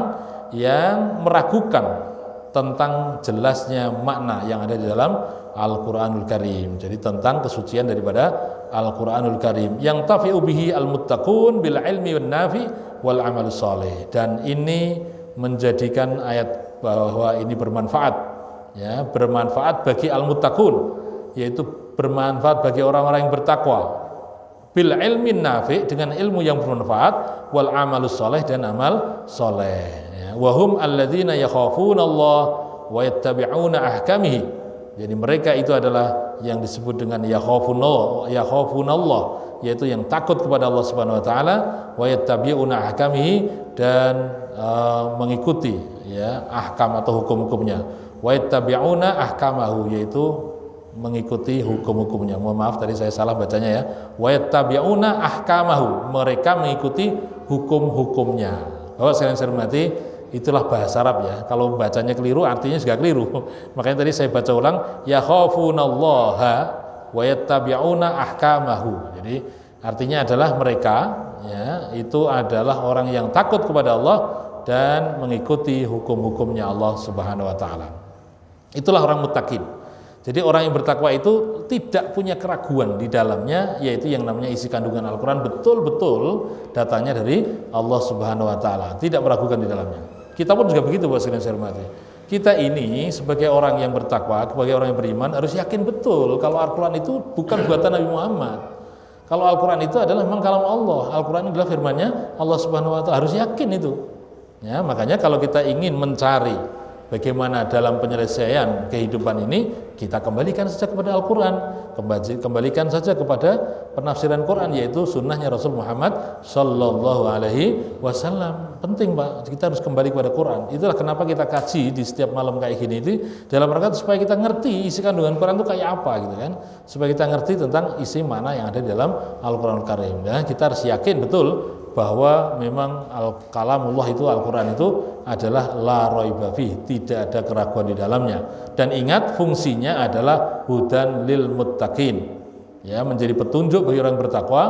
Speaker 1: yang meragukan tentang jelasnya makna yang ada di dalam Al-Qur'anul Karim. Jadi tentang kesucian daripada Al-Qur'anul Karim. Yang tafi'u bihi al-muttaqun bil ilmi wan nafi wal amal saleh. Dan ini menjadikan ayat bahwa ini bermanfaat, ya, bermanfaat bagi al-muttaqun, yaitu bermanfaat bagi orang-orang yang bertakwa. Bil ilmi nafi, dengan ilmu yang bermanfaat, wal amalus soleh, dan amal soleh. Wahum alladzina yakhafunallah wa yattabi'una ahkamihi. Jadi mereka itu adalah yang disebut dengan yakhafunallah, yaitu yang takut kepada Allah Subhanahu wa taala, wa yattabi'una ahkamihi, dan mengikuti ya ahkam atau hukum-hukumnya. Wa yattabi'una ahkamahu, yaitu mengikuti hukum-hukumnya. Mohon maaf tadi saya salah bacanya ya. Wa yattabi'una ahkamahu, mereka mengikuti hukum-hukumnya. Bapak sekalian saya hormati, itulah bahasa Arab ya. Kalau bacanya keliru artinya juga keliru. Makanya tadi saya baca ulang, yakhafunallaha wa yattabi'una ahkamahu. Jadi artinya adalah mereka ya itu adalah orang yang takut kepada Allah dan mengikuti hukum-hukumnya Allah Subhanahu wa taala. Itulah orang muttaqin. Jadi orang yang bertakwa itu tidak punya keraguan di dalamnya, yaitu yang namanya isi kandungan Al-Quran betul-betul datanya dari Allah Subhanahu wa taala, tidak meragukan di dalamnya. Kita pun juga begitu, Bapak sekalian saya hormati. Kita ini sebagai orang yang bertakwa, sebagai orang yang beriman, harus yakin betul kalau Al-Quran itu bukan buatan Nabi Muhammad. Kalau Al-Quran itu adalah memang kalam Allah, Al-Quran adalah firman-Nya Allah Subhanahu wa taala, harus yakin itu. Ya, makanya kalau kita ingin mencari bagaimana dalam penyelesaian kehidupan ini, kita kembalikan saja kepada Al-Quran, kembalikan saja kepada penafsiran Quran, yaitu sunnahnya Rasul Muhammad Sallallahu Alaihi Wasallam. Penting Pak, kita harus kembali kepada Quran. Itulah kenapa kita kaji di setiap malam kayak gini itu, dalam rangka supaya kita ngerti isi kandungan Quran itu kayak apa gitu kan, supaya kita ngerti tentang isi mana yang ada di dalam Al-Quran Karim. Dan kita harus yakin betul bahwa memang kalamullah itu, Al-Quran itu adalah la raiba fih, tidak ada keraguan di dalamnya. Dan ingat, fungsinya adalah hudan lil muttaqin, ya, menjadi petunjuk bagi orang bertakwa,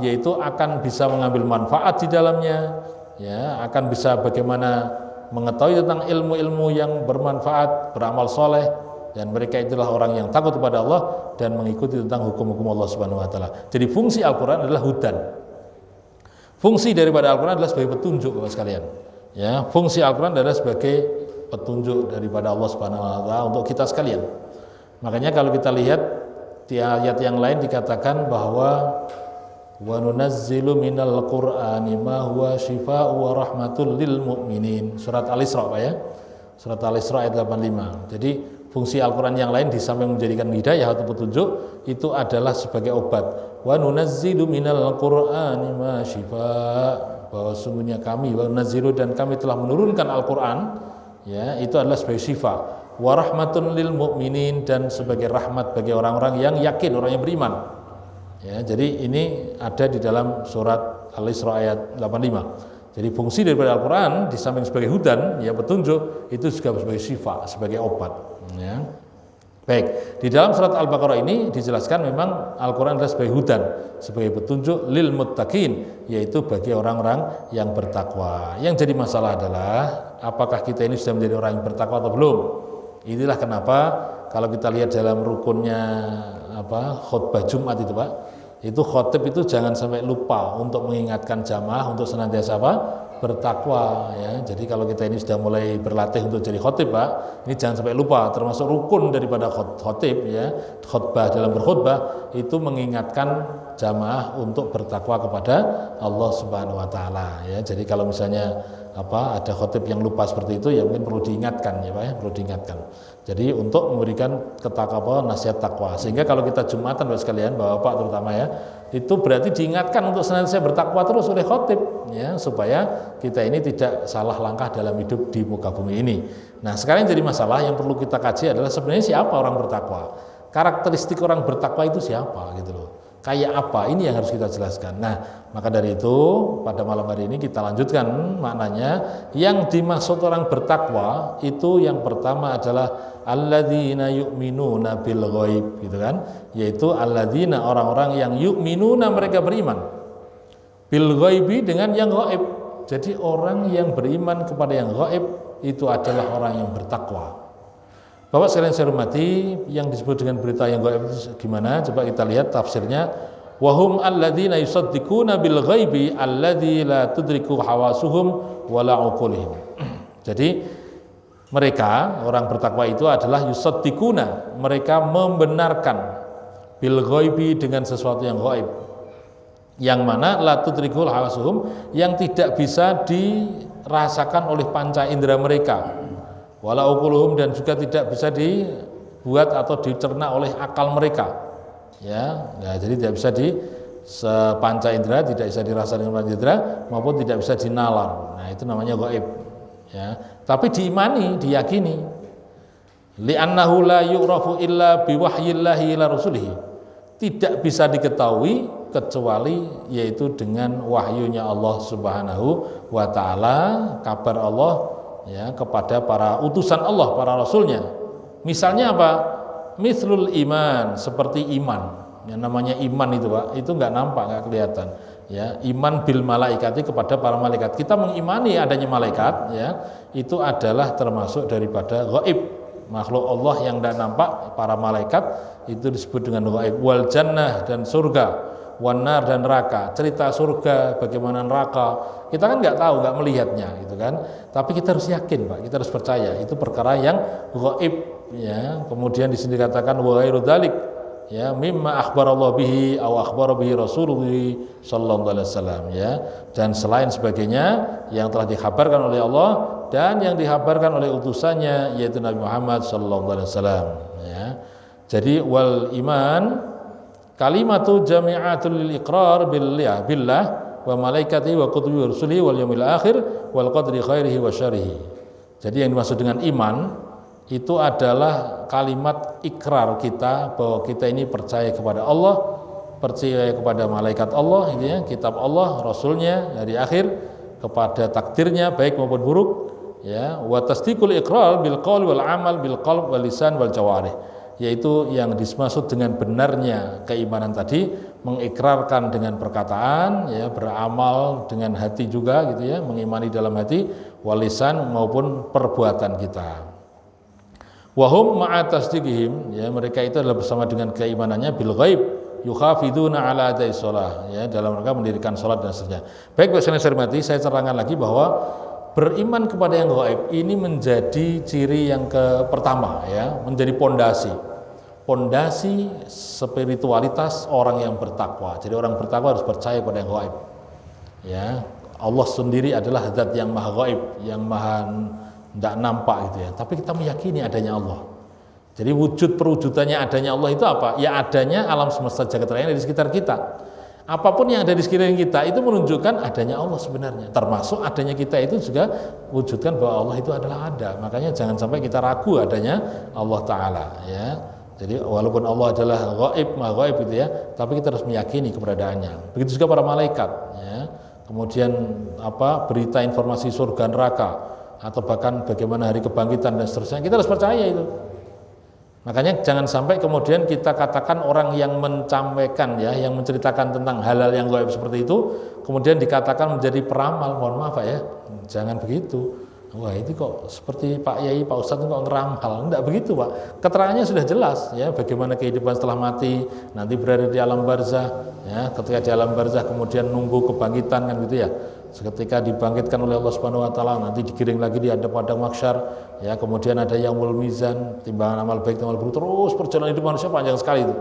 Speaker 1: yaitu akan bisa mengambil manfaat di dalamnya, ya, akan bisa bagaimana mengetahui tentang ilmu-ilmu yang bermanfaat, beramal soleh, dan mereka itulah orang yang takut kepada Allah dan mengikuti tentang hukum-hukum Allah Subhanahu wa taala. Jadi fungsi Al-Quran adalah hudan. Fungsi daripada Al-Quran adalah sebagai petunjuk Bapak sekalian. Ya, fungsi Al-Quran adalah sebagai petunjuk daripada Allah Subhanahu wa taala untuk kita sekalian. Makanya kalau kita lihat di ayat yang lain dikatakan bahwa wa nunazzilu minal qur'ani ma huwa syifaa'u wa rahmatul lil mu'minin. Surat Al-Isra Pak ya. Surat Al-Isra ayat 85. Jadi fungsi Al-Quran yang lain di samping menjadikan hidayah atau petunjuk, itu adalah sebagai obat. Wa nunazzilu minal qur'ani ma syifaa, bahwa sungguhnya kami wa nunazzilu, dan kami telah menurunkan Al-Quran, ya, itu adalah sebagai syifa, wa rahmatun lil mu'minin, dan sebagai rahmat bagi orang-orang yang yakin, orang yang beriman. Ya, jadi ini ada di dalam surat Al-Isra ayat 85. Jadi fungsi daripada Al-Quran di samping sebagai hudan, ya, petunjuk, itu juga sebagai syifa, sebagai obat. Ya. Baik, di dalam surat Al-Baqarah ini dijelaskan memang Al-Quran adalah sebagai hudan, sebagai petunjuk lil muttaqin, yaitu bagi orang-orang yang bertakwa. Yang jadi masalah adalah apakah kita ini sudah menjadi orang yang bertakwa atau belum. Inilah kenapa kalau kita lihat dalam rukunnya khutbah Jumat itu Pak, itu khotib itu jangan sampai lupa untuk mengingatkan jamaah untuk senantiasa bertakwa, ya. Jadi kalau kita ini sudah mulai berlatih untuk jadi khotib Pak, ini jangan sampai lupa, termasuk rukun daripada khotib, ya, khutbah dalam berkhutbah itu mengingatkan jamaah untuk bertakwa kepada Allah Subhanahu wa taala, ya. Jadi kalau misalnya ada khotib yang lupa seperti itu, ya mungkin perlu diingatkan ya Pak ya, perlu diingatkan. Jadi untuk memberikan nasihat takwa, sehingga kalau kita Jumatan Bapak sekalian, Bapak terutama ya, itu berarti diingatkan untuk senantiasa bertakwa terus oleh khotib ya, supaya kita ini tidak salah langkah dalam hidup di muka bumi ini. Nah, sekarang jadi masalah yang perlu kita kaji adalah sebenarnya siapa orang bertakwa? Karakteristik orang bertakwa itu siapa gitu loh. Kayak apa? Ini yang harus kita jelaskan. Nah, maka dari itu pada malam hari ini kita lanjutkan maknanya. Yang dimaksud orang bertakwa itu yang pertama adalah alladzina yu'minuna bil ghaib, gitu kan? Yaitu alladzina, orang-orang yang yu'minuna, mereka beriman bil ghaibi, dengan yang gaib. Jadi orang yang beriman kepada yang gaib itu adalah orang yang bertakwa. Bapak sekalian saya hormati, yang disebut dengan berita yang gaib itu gimana? Coba kita lihat tafsirnya. Wahum alladzina yusaddiquna bil ghaibi alladzi la tudriku hawasuhum wala uqulihim. Jadi mereka, orang bertakwa itu adalah yusaddiquna, mereka membenarkan bil ghaibi, dengan sesuatu yang gaib. Yang mana la tudrikul hawasuhum, yang tidak bisa dirasakan oleh panca indera mereka. Wala uquluhum, dan juga tidak bisa dibuat atau dicerna oleh akal mereka ya. Nah, jadi tidak bisa di sepanca indera, tidak bisa dirasa dengan panca indera, maupun tidak bisa dinalar. Nah, itu namanya gaib ya. Tapi diimani, diyakini. Li'annahu la yu'rafu illa biwahyillahi ila rasulihi, tidak bisa diketahui kecuali yaitu dengan wahyunya Allah Subhanahu wa taala, kabar Allah ya kepada para utusan Allah, para rasulnya. Misalnya apa? Mithlul iman, seperti iman. Yang namanya iman itu Pak, itu nggak nampak, nggak kelihatan. Ya, iman bil malaikati, kepada para malaikat. Kita mengimani adanya malaikat, ya, itu adalah termasuk daripada gaib, makhluk Allah yang tidak nampak. Para malaikat itu disebut dengan gaib. Wal jannah, dan surga. Wanar, dan neraka. Cerita surga, bagaimana neraka, kita kan nggak tahu, nggak melihatnya gitu kan. Tapi kita harus yakin Pak, kita harus percaya itu perkara yang gaib ya. Kemudian di sini dikatakan wa ghairu dzalik ya mimma akhbarallahu bihi aw akhbara bihi Rasulullah sallallahu alaihi wasallam ya, dan selain sebagainya yang telah dikhabarkan oleh Allah dan yang dikhabarkan oleh utusannya yaitu Nabi Muhammad sallallahu alaihi wasallam ya. Jadi wal iman kalimatu jami'atul lil iqrar billah wa malaikatihi wa kutubihi wa rusulihi wal yaumil akhir wal qadri khairihi wa syarrihi. Jadi yang dimaksud dengan iman itu adalah kalimat ikrar kita bahwa kita ini percaya kepada Allah, percaya kepada malaikat Allah, gitu ya, kitab Allah, rasulnya, hari akhir, kepada takdirnya baik maupun buruk ya. Wa tasdiqul iqrar bil qaul wal amal bil qalb wal lisan wal jawarih, yaitu yang dimaksud dengan benarnya keimanan tadi, mengikrarkan dengan perkataan ya, beramal dengan hati juga gitu ya, mengimani dalam hati, walisan maupun perbuatan kita. Wahum ma'a tasdiqihim ya, mereka itu adalah bersama dengan keimanannya bil ghaib yukhafiduna ala adai shalah ya, dalam rangka mendirikan salat dan seterusnya. Baik Bapak sekalian hormati, saya terangkan lagi bahwa beriman kepada yang gaib ini menjadi ciri yang pertama ya, menjadi pondasi spiritualitas orang yang bertakwa. Jadi orang bertakwa harus percaya pada yang gaib ya. Allah sendiri adalah zat yang maha gaib, yang maha tidak nampak gitu ya, tapi kita meyakini adanya Allah. Jadi wujud perwujudannya adanya Allah itu apa? Ya adanya alam semesta jagat raya di sekitar kita. Apapun yang ada di sekeliling kita itu menunjukkan adanya Allah sebenarnya. Termasuk adanya kita itu juga wujudkan bahwa Allah itu adalah ada. Makanya jangan sampai kita ragu adanya Allah Ta'ala ya. Jadi walaupun Allah adalah gaib, maha gaib gitu ya, tapi kita harus meyakini keberadaannya. Begitu juga para malaikat ya. Kemudian berita informasi surga neraka, atau bahkan bagaimana hari kebangkitan dan seterusnya, kita harus percaya itu. Makanya jangan sampai kemudian kita katakan orang yang mencampaikan ya, yang menceritakan tentang hal-hal yang gaib seperti itu, kemudian dikatakan menjadi peramal. Mohon maaf Pak ya, jangan begitu. Wah itu kok seperti Pak Yai, Pak Ustadz kok ngeramal. Enggak begitu Pak, keterangannya sudah jelas ya, bagaimana kehidupan setelah mati, nanti berada di alam barzah ya, ketika di alam barzah kemudian nunggu kebangkitan kan gitu ya. Ketika dibangkitkan oleh Allah Subhanahu wa taala, nanti digiring lagi di hadap padang mahsyar ya, kemudian ada yaumul mizan, timbangan amal baik dan amal buruk, terus perjalanan hidup manusia panjang sekali itu.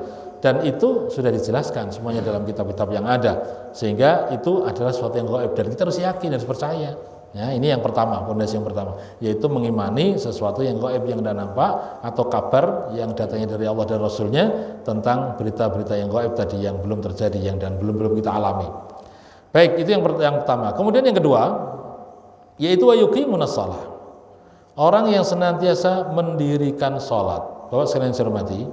Speaker 1: Dan itu sudah dijelaskan semuanya dalam kitab-kitab yang ada, sehingga itu adalah sesuatu yang gaib dan kita harus yakin dan percaya Ya, ini yang pertama, fondasi yang pertama, yaitu mengimani sesuatu yang gaib, yang tidak nampak, atau kabar yang datangnya dari Allah dan Rasulnya tentang berita-berita yang gaib tadi, yang belum terjadi, yang dan belum kita alami. Baik, itu yang pertama. Kemudian yang kedua, yaitu wa yuqimunas shalah. Orang yang senantiasa mendirikan sholat. Bapak sekalian saya hormati,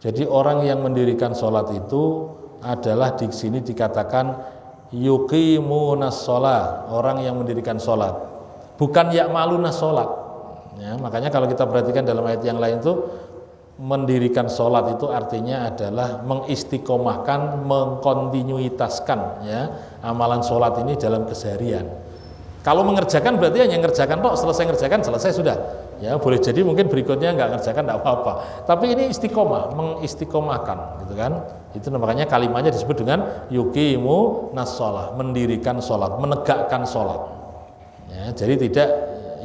Speaker 1: jadi orang yang mendirikan sholat itu adalah di sini dikatakan yuqimunas shalah, orang yang mendirikan sholat, bukan ya'malunas sholat. Ya, makanya kalau kita perhatikan dalam ayat yang lain itu, mendirikan sholat itu artinya adalah mengistiqomahkan, mengkontinuitaskan ya amalan sholat ini dalam keseharian. Kalau mengerjakan berarti hanya ngerjakan tok, selesai ngerjakan selesai sudah. Ya, boleh jadi mungkin berikutnya nggak ngerjakan nggak apa-apa. Tapi ini istiqomah, mengistiqomahkan, gitu kan? Itu makanya kalimatnya disebut dengan yuqimu nas-shalah, mendirikan sholat, menegakkan sholat. Ya, jadi tidak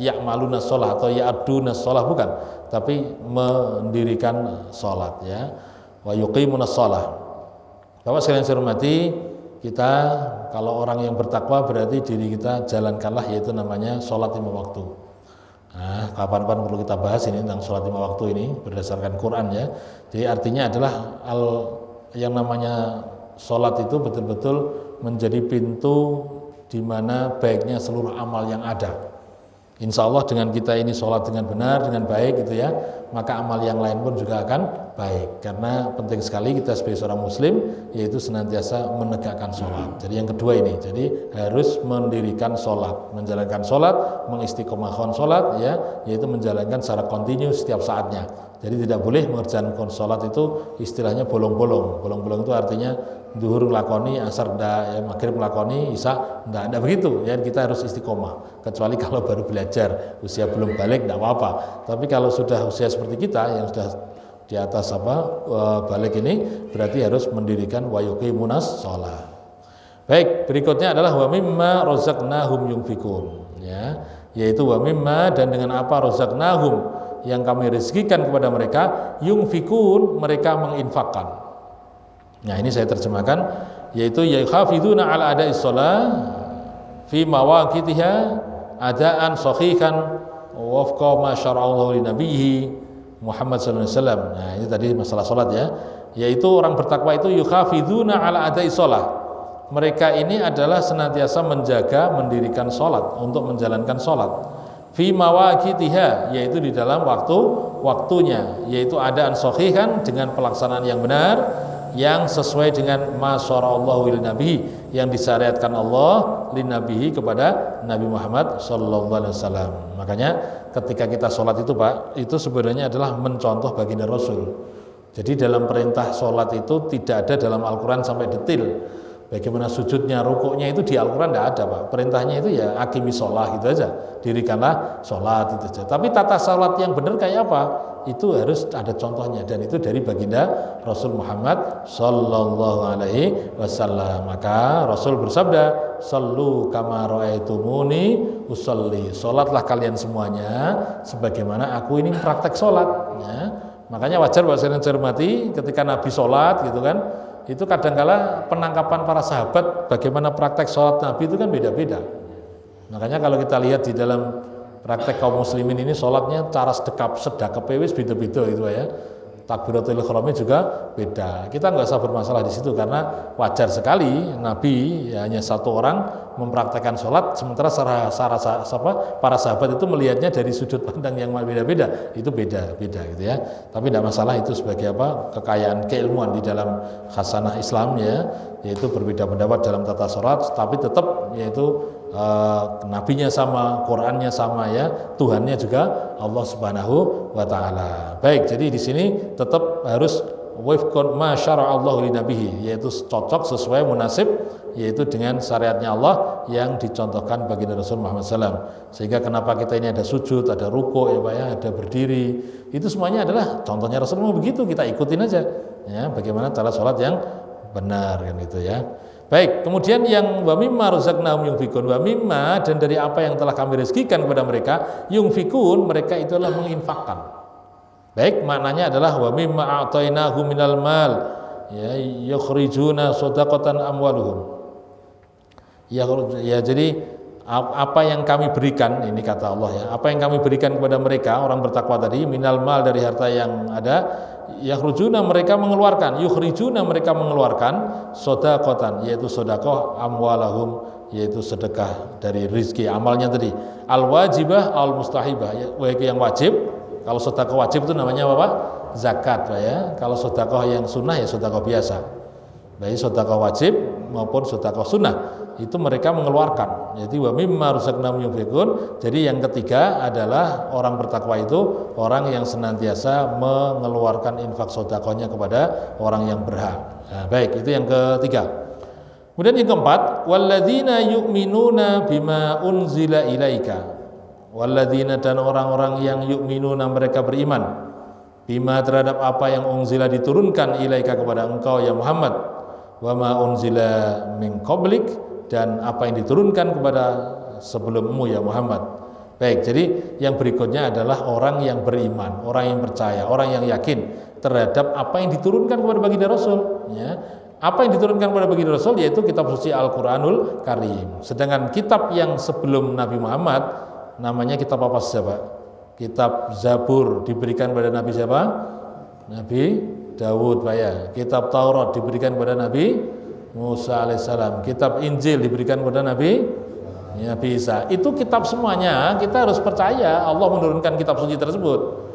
Speaker 1: ya'maluna sholat atau ya'aduna sholat, bukan, tapi mendirikan sholat. Ya, wa yuqimunas shalah. Bapak sekalian saya hormati, kita kalau orang yang bertakwa berarti diri kita jalankanlah, yaitu namanya sholat 5 waktu. Nah, kapan-kapan perlu kita bahas ini tentang sholat 5 waktu ini berdasarkan Quran ya. Jadi artinya adalah yang namanya sholat itu betul-betul menjadi pintu di mana baiknya seluruh amal yang ada. Insya Allah dengan kita ini sholat dengan benar, dengan baik gitu ya, maka amal yang lain pun juga akan baik. Karena penting sekali kita sebagai seorang muslim yaitu senantiasa menegakkan sholat. Jadi yang kedua ini, jadi harus mendirikan sholat, menjalankan sholat, mengistiqomahkan sholat ya, yaitu menjalankan secara kontinu setiap saatnya. Jadi tidak boleh mengerjakan sholat itu istilahnya bolong-bolong. Bolong-bolong itu artinya duhur ngelakoni, asar ndak, ya, maghrib ngelakoni, isya ndak begitu ya. Kita harus istiqomah, kecuali kalau baru belajar, usia belum balik ndak apa-apa. Tapi kalau sudah usia seperti kita yang sudah di atas balik ini, berarti harus mendirikan wa yuqimunas shalah. Baik, berikutnya adalah wa mimma razaqnahum yunfikun ya, yaitu wa mimma, dan dengan apa razaqnahum yang kami rezekikan kepada mereka, yunfikun, mereka menginfakkan. Nah, ini saya terjemahkan, yaitu yakhafiduna ala ada'is shalah fi mawaqitiha adaan sahihan wafqa ma syara'allahu li nabiyhi Muhammad sallallahu alaihi wasallam. Nah, ini tadi masalah salat ya, yaitu orang bertakwa itu yakhafiduna ala ada'is shalah. Mereka ini adalah senantiasa menjaga, mendirikan salat, untuk menjalankan salat. Fi mawaqitiha, yaitu di dalam waktunya, yaitu adaan sahihan, dengan pelaksanaan yang benar, yang sesuai dengan masyara'allahu lin nabi, yang disyariatkan Allah lin nabihi, kepada Nabi Muhammad sallallahu alaihi wasallam. Makanya ketika kita sholat itu Pak, itu sebenarnya adalah mencontoh baginda Rasul. Jadi dalam perintah sholat itu tidak ada dalam Al-Quran sampai detail. Bagaimana sujudnya, rukuknya itu di Al-Quran tidak ada Pak. Perintahnya itu ya aqimi sholat gitu aja, dirikanlah sholat itu aja. Tapi tata sholat yang benar kayak apa? Itu harus ada contohnya, dan itu dari baginda Rasul Muhammad sallallahu alaihi wasallam. Maka Rasul bersabda, "Shallu kama ra'aitumuni usolli." Sholatlah kalian semuanya sebagaimana aku ini praktek sholat ya. Makanya wajar bahwa saya cermati ketika Nabi sholat gitu kan, itu kadangkala penangkapan para sahabat bagaimana praktek sholat Nabi itu kan beda-beda. Makanya kalau kita lihat di dalam praktek kaum muslimin ini sholatnya cara sedekap wis beda-beda gitu ya. Takbiratul ihram juga beda. Kita nggak usah bermasalah di situ, karena wajar sekali Nabi ya, hanya satu orang mempraktekkan sholat, sementara para sahabat itu melihatnya dari sudut pandang yang beda-beda. Itu beda-beda gitu ya. Tapi tidak masalah, itu sebagai apa, kekayaan keilmuan di dalam khasanah Islam ya, yaitu berbeda pendapat dalam tata sholat, tapi tetap yaitu nabinya sama, Qurannya sama ya, Tuhannya juga Allah Subhanahu wa taala. Baik, jadi di sini tetap harus wifqan ma syara'allahu li nabihi, yaitu cocok sesuai munasib, yaitu dengan syariatnya Allah yang dicontohkan baginda Rasul Muhammad SAW. Sehingga kenapa kita ini ada sujud, ada ruku ya Pak ya, ada berdiri, itu semuanya adalah contohnya Rasulullah begitu, kita ikutin aja ya, bagaimana cara sholat yang benar kan gitu ya. Baik, kemudian yang wa mimma razaqnahum yunfikun, wa mimma, dan dari apa yang telah kami rezekikan kepada mereka, yunfikun, mereka itu adalah menginfakkan. Baik, maknanya adalah wa mimma a'tainahum minal mal ya yukhrijuna shadaqatan amwaluhum. Ya jadi apa yang kami berikan, ini kata Allah ya, apa yang kami berikan kepada mereka orang bertakwa tadi, minal mal, dari harta yang ada, yakhrujuna mereka mengeluarkan, yukhrijuna mereka mengeluarkan, shadaqatan yaitu sedekah, amwalahum yaitu sedekah dari rizki amalnya tadi, al wajibah al mustahibah, yaitu yang wajib. Kalau sedekah wajib itu namanya apa? Zakat ya. Kalau sedekah yang sunnah ya sedekah biasa. Baik sedekah wajib maupun sedekah sunnah itu mereka mengeluarkan. Jadi wa mimma razaqnahum yunfiqun. Jadi yang ketiga adalah orang bertakwa itu orang yang senantiasa mengeluarkan infak sedekahnya kepada orang yang berhak. Nah, baik, itu yang ketiga. Kemudian yang keempat, walladzina yu'minuna bima unzila ilaika. Walladzina, dan orang-orang yang yu'minuna mereka beriman bima terhadap apa yang unzila diturunkan ilaika kepada engkau ya Muhammad, wa ma unzila min qablik, dan apa yang diturunkan kepada sebelummu ya Muhammad. Baik, jadi yang berikutnya adalah orang yang beriman, orang yang percaya, orang yang yakin terhadap apa yang diturunkan kepada baginda Rasul ya. Apa yang diturunkan kepada baginda Rasul yaitu kitab suci Al-Qur'anul Karim. Sedangkan kitab yang sebelum Nabi Muhammad namanya kitab apa siapa? Kitab Zabur diberikan kepada Nabi siapa? Nabi Daud Pak ya. Kitab Taurat diberikan kepada Nabi Musa alaihissalam. Kitab Injil diberikan kepada Nabi Isa. Itu kitab semuanya kita harus percaya Allah menurunkan kitab suci tersebut.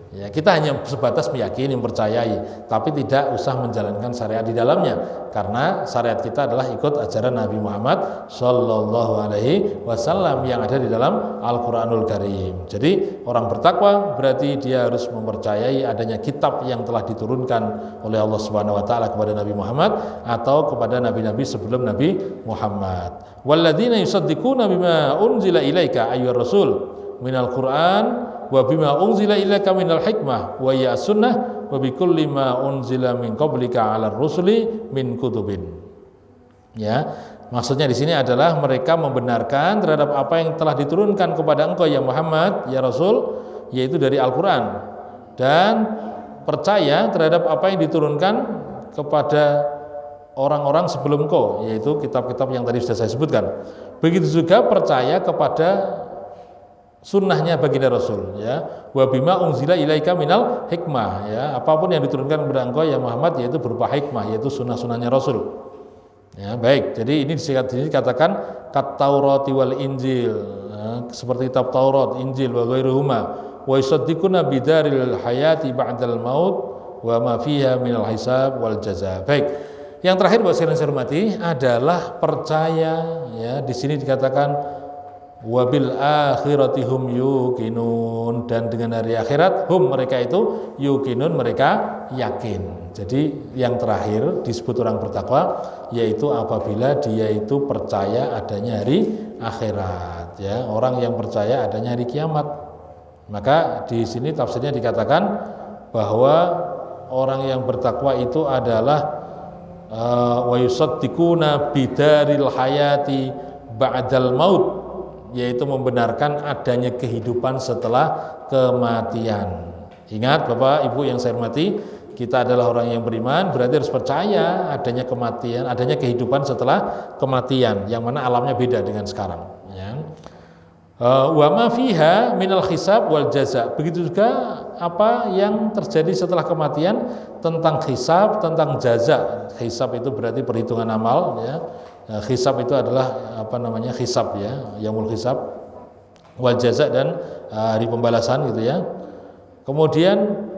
Speaker 1: Ya, kita hanya sebatas meyakini, mempercayai, tapi tidak usah menjalankan syariat di dalamnya, karena syariat kita adalah ikut ajaran Nabi Muhammad Shallallahu Alaihi Wasallam yang ada di dalam Al-Quranul Karim. Jadi orang bertakwa berarti dia harus mempercayai adanya kitab yang telah diturunkan oleh Allah Subhanahu Wa Taala kepada Nabi Muhammad atau kepada nabi-nabi sebelum Nabi Muhammad. Walladzina yusaddiquna bima unzila ilaika ayyuhar rasul minal Qur'an wa bima unzila ilaika minal hikmah wa ya sunnah wa bikulli ma unzila min qablika 'alar rusuli min kutubin. Ya, maksudnya di sini adalah mereka membenarkan terhadap apa yang telah diturunkan kepada engkau ya Muhammad ya Rasul, yaitu dari Al-Qur'an, dan percaya terhadap apa yang diturunkan kepada orang-orang sebelum engkau, yaitu kitab-kitab yang tadi sudah saya sebutkan. Begitu juga percaya kepada sunnahnya baginda Rasul ya, wa bima unzila ilaika minal hikmah ya, apapun yang diturunkan kepada engkau ya Muhammad yaitu berupa hikmah, yaitu sunnah-sunnahnya Rasul ya. Baik, jadi ini dikatakan kat Taurati wal Injil ya, seperti kitab Taurat, Injil wa ghairuhuma wa yusaddiquna bidaril hayati ba'dal maut wa ma fiha minal hisab wal jaza. Baik, yang terakhir buat saya hormati adalah percaya ya, di sini dikatakan wabil akhirati hum yuqinun, dan dengan hari akhirat hum mereka itu yuqinun mereka yakin. Jadi yang terakhir disebut orang bertakwa yaitu apabila dia itu percaya adanya hari akhirat ya, orang yang percaya adanya hari kiamat. Maka di sini tafsirnya dikatakan bahwa orang yang bertakwa itu adalah wa yusaddiquna bidaril hayati ba'dal maut, yaitu membenarkan adanya kehidupan setelah kematian. Ingat Bapak Ibu yang saya hormati, kita adalah orang yang beriman, berarti harus percaya adanya kematian, adanya kehidupan setelah kematian, yang mana alamnya beda dengan sekarang ya. Wa ma fiha minal hisab wal jaza. Begitu juga apa yang terjadi setelah kematian tentang hisab, tentang jaza. Hisab itu berarti perhitungan amal ya. Hisab itu adalah apa namanya, hisab ya, yaumul hisab, wal jaza, dan hari pembalasan gitu ya. Kemudian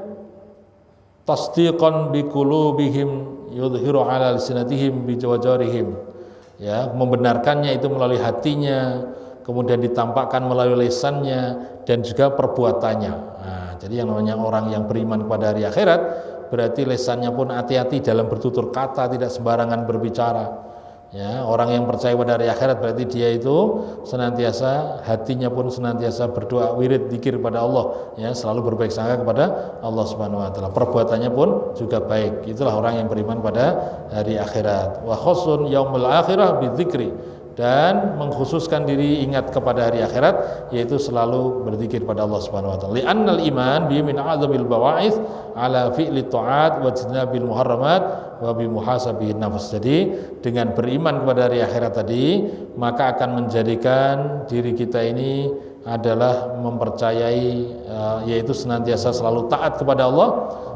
Speaker 1: tasdiqan bi qulubihim yudhiru ala alsinatihim bi jawarihim ya, membenarkannya itu melalui hatinya, kemudian ditampakkan melalui lisannya dan juga perbuatannya. Nah, jadi yang namanya orang yang beriman kepada hari akhirat berarti lisannya pun hati-hati dalam bertutur kata, tidak sembarangan berbicara. Ya, orang yang percaya pada hari akhirat berarti dia itu senantiasa, hatinya pun senantiasa berdoa, wirid, dzikir pada Allah ya, selalu berbaik sangka kepada Allah Subhanahu wa taala. Perbuatannya pun juga baik. Itulah orang yang beriman pada hari akhirat. Wa khasun yaumul akhirah bidzikri. dan mengkhususkan diri ingat kepada hari akhirat, yaitu selalu berzikir pada Allah Subhanahu wa taala. Li'annal iman bi min a'zamil bawa'ith ala fi'li ta'at wa jinabil muharramat wa bi muhasabihin nafs. Jadi dengan beriman kepada hari akhirat tadi, maka akan menjadikan diri kita ini adalah mempercayai yaitu senantiasa selalu taat kepada Allah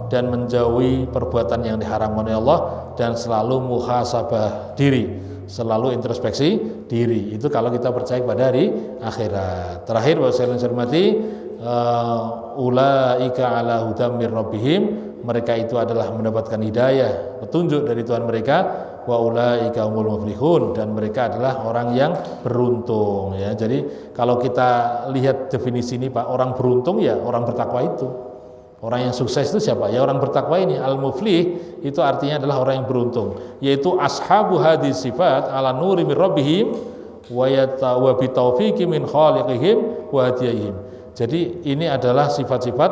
Speaker 1: dan menjauhi perbuatan yang diharamkan oleh Allah, dan selalu muhasabah diri, selalu introspeksi diri. Itu kalau kita percaya pada hari akhirat. Terakhir, bahwa saya hormati, ulaika ala hudam mir rabbihim, mereka itu adalah mendapatkan hidayah, petunjuk dari Tuhan mereka, wa ulaika humul muflihun, dan mereka adalah orang yang beruntung, ya. Jadi kalau kita lihat definisi ini, Pak, orang beruntung ya orang bertakwa itu. Orang yang sukses itu siapa? Ya orang bertakwa ini. Al-muflih itu artinya adalah orang yang beruntung, yaitu ashabu hadis sifat ala nuri min rabbihim wa bi taufiqi min khaliqihim wa hadiyihim. Jadi ini adalah sifat-sifat,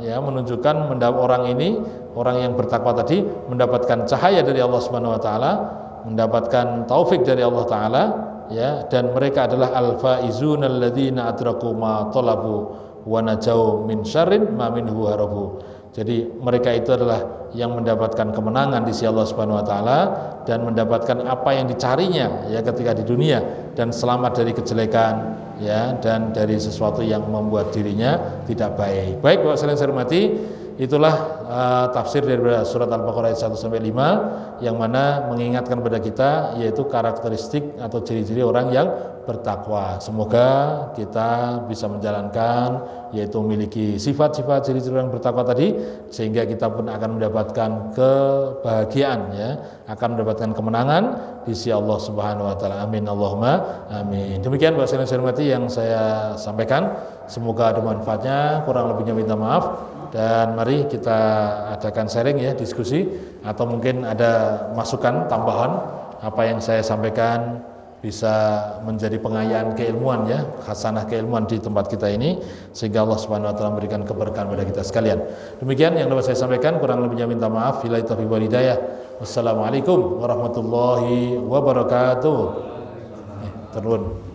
Speaker 1: ya, menunjukkan orang ini, orang yang bertakwa tadi, mendapatkan cahaya dari Allah Subhanahu wa taala, mendapatkan taufik dari Allah taala, ya, dan mereka adalah al-faizun alladzina adraku ma talabu wa najau min syarrin ma minhu harabu. Jadi mereka itu adalah yang mendapatkan kemenangan di sisi Allah Subhanahu wa taala dan mendapatkan apa yang dicarinya, ya, ketika di dunia, dan selamat dari kejelekan, ya, dan dari sesuatu yang membuat dirinya tidak baik. Baik, Bapak sekalian saya hormati, itulah tafsir dari surat Al-Baqarah ayat 1 sampai 5 yang mana mengingatkan kepada kita yaitu karakteristik atau ciri-ciri orang yang bertakwa. Semoga kita bisa menjalankan, yaitu memiliki sifat-sifat ciri-ciri orang bertakwa tadi, sehingga kita pun akan mendapatkan kebahagiaan, ya, akan mendapatkan kemenangan di sisi Allah Subhanahu wa taala. Amin Allahumma amin. Demikian Bapak sekalian saya hormati yang saya sampaikan. Semoga ada manfaatnya, kurang lebihnya minta maaf. Dan mari kita adakan sharing, ya, diskusi, atau mungkin ada masukan tambahan apa yang saya sampaikan bisa menjadi pengayaan keilmuan, ya, khasanah keilmuan di tempat kita ini, sehingga Allah Subhanahu wa taala memberikan keberkahan pada kita sekalian. Demikian yang dapat saya sampaikan, kurang lebihnya minta maaf. Billahi taufiq wal hidayah. Wassalamualaikum warahmatullahi wabarakatuh. Turun.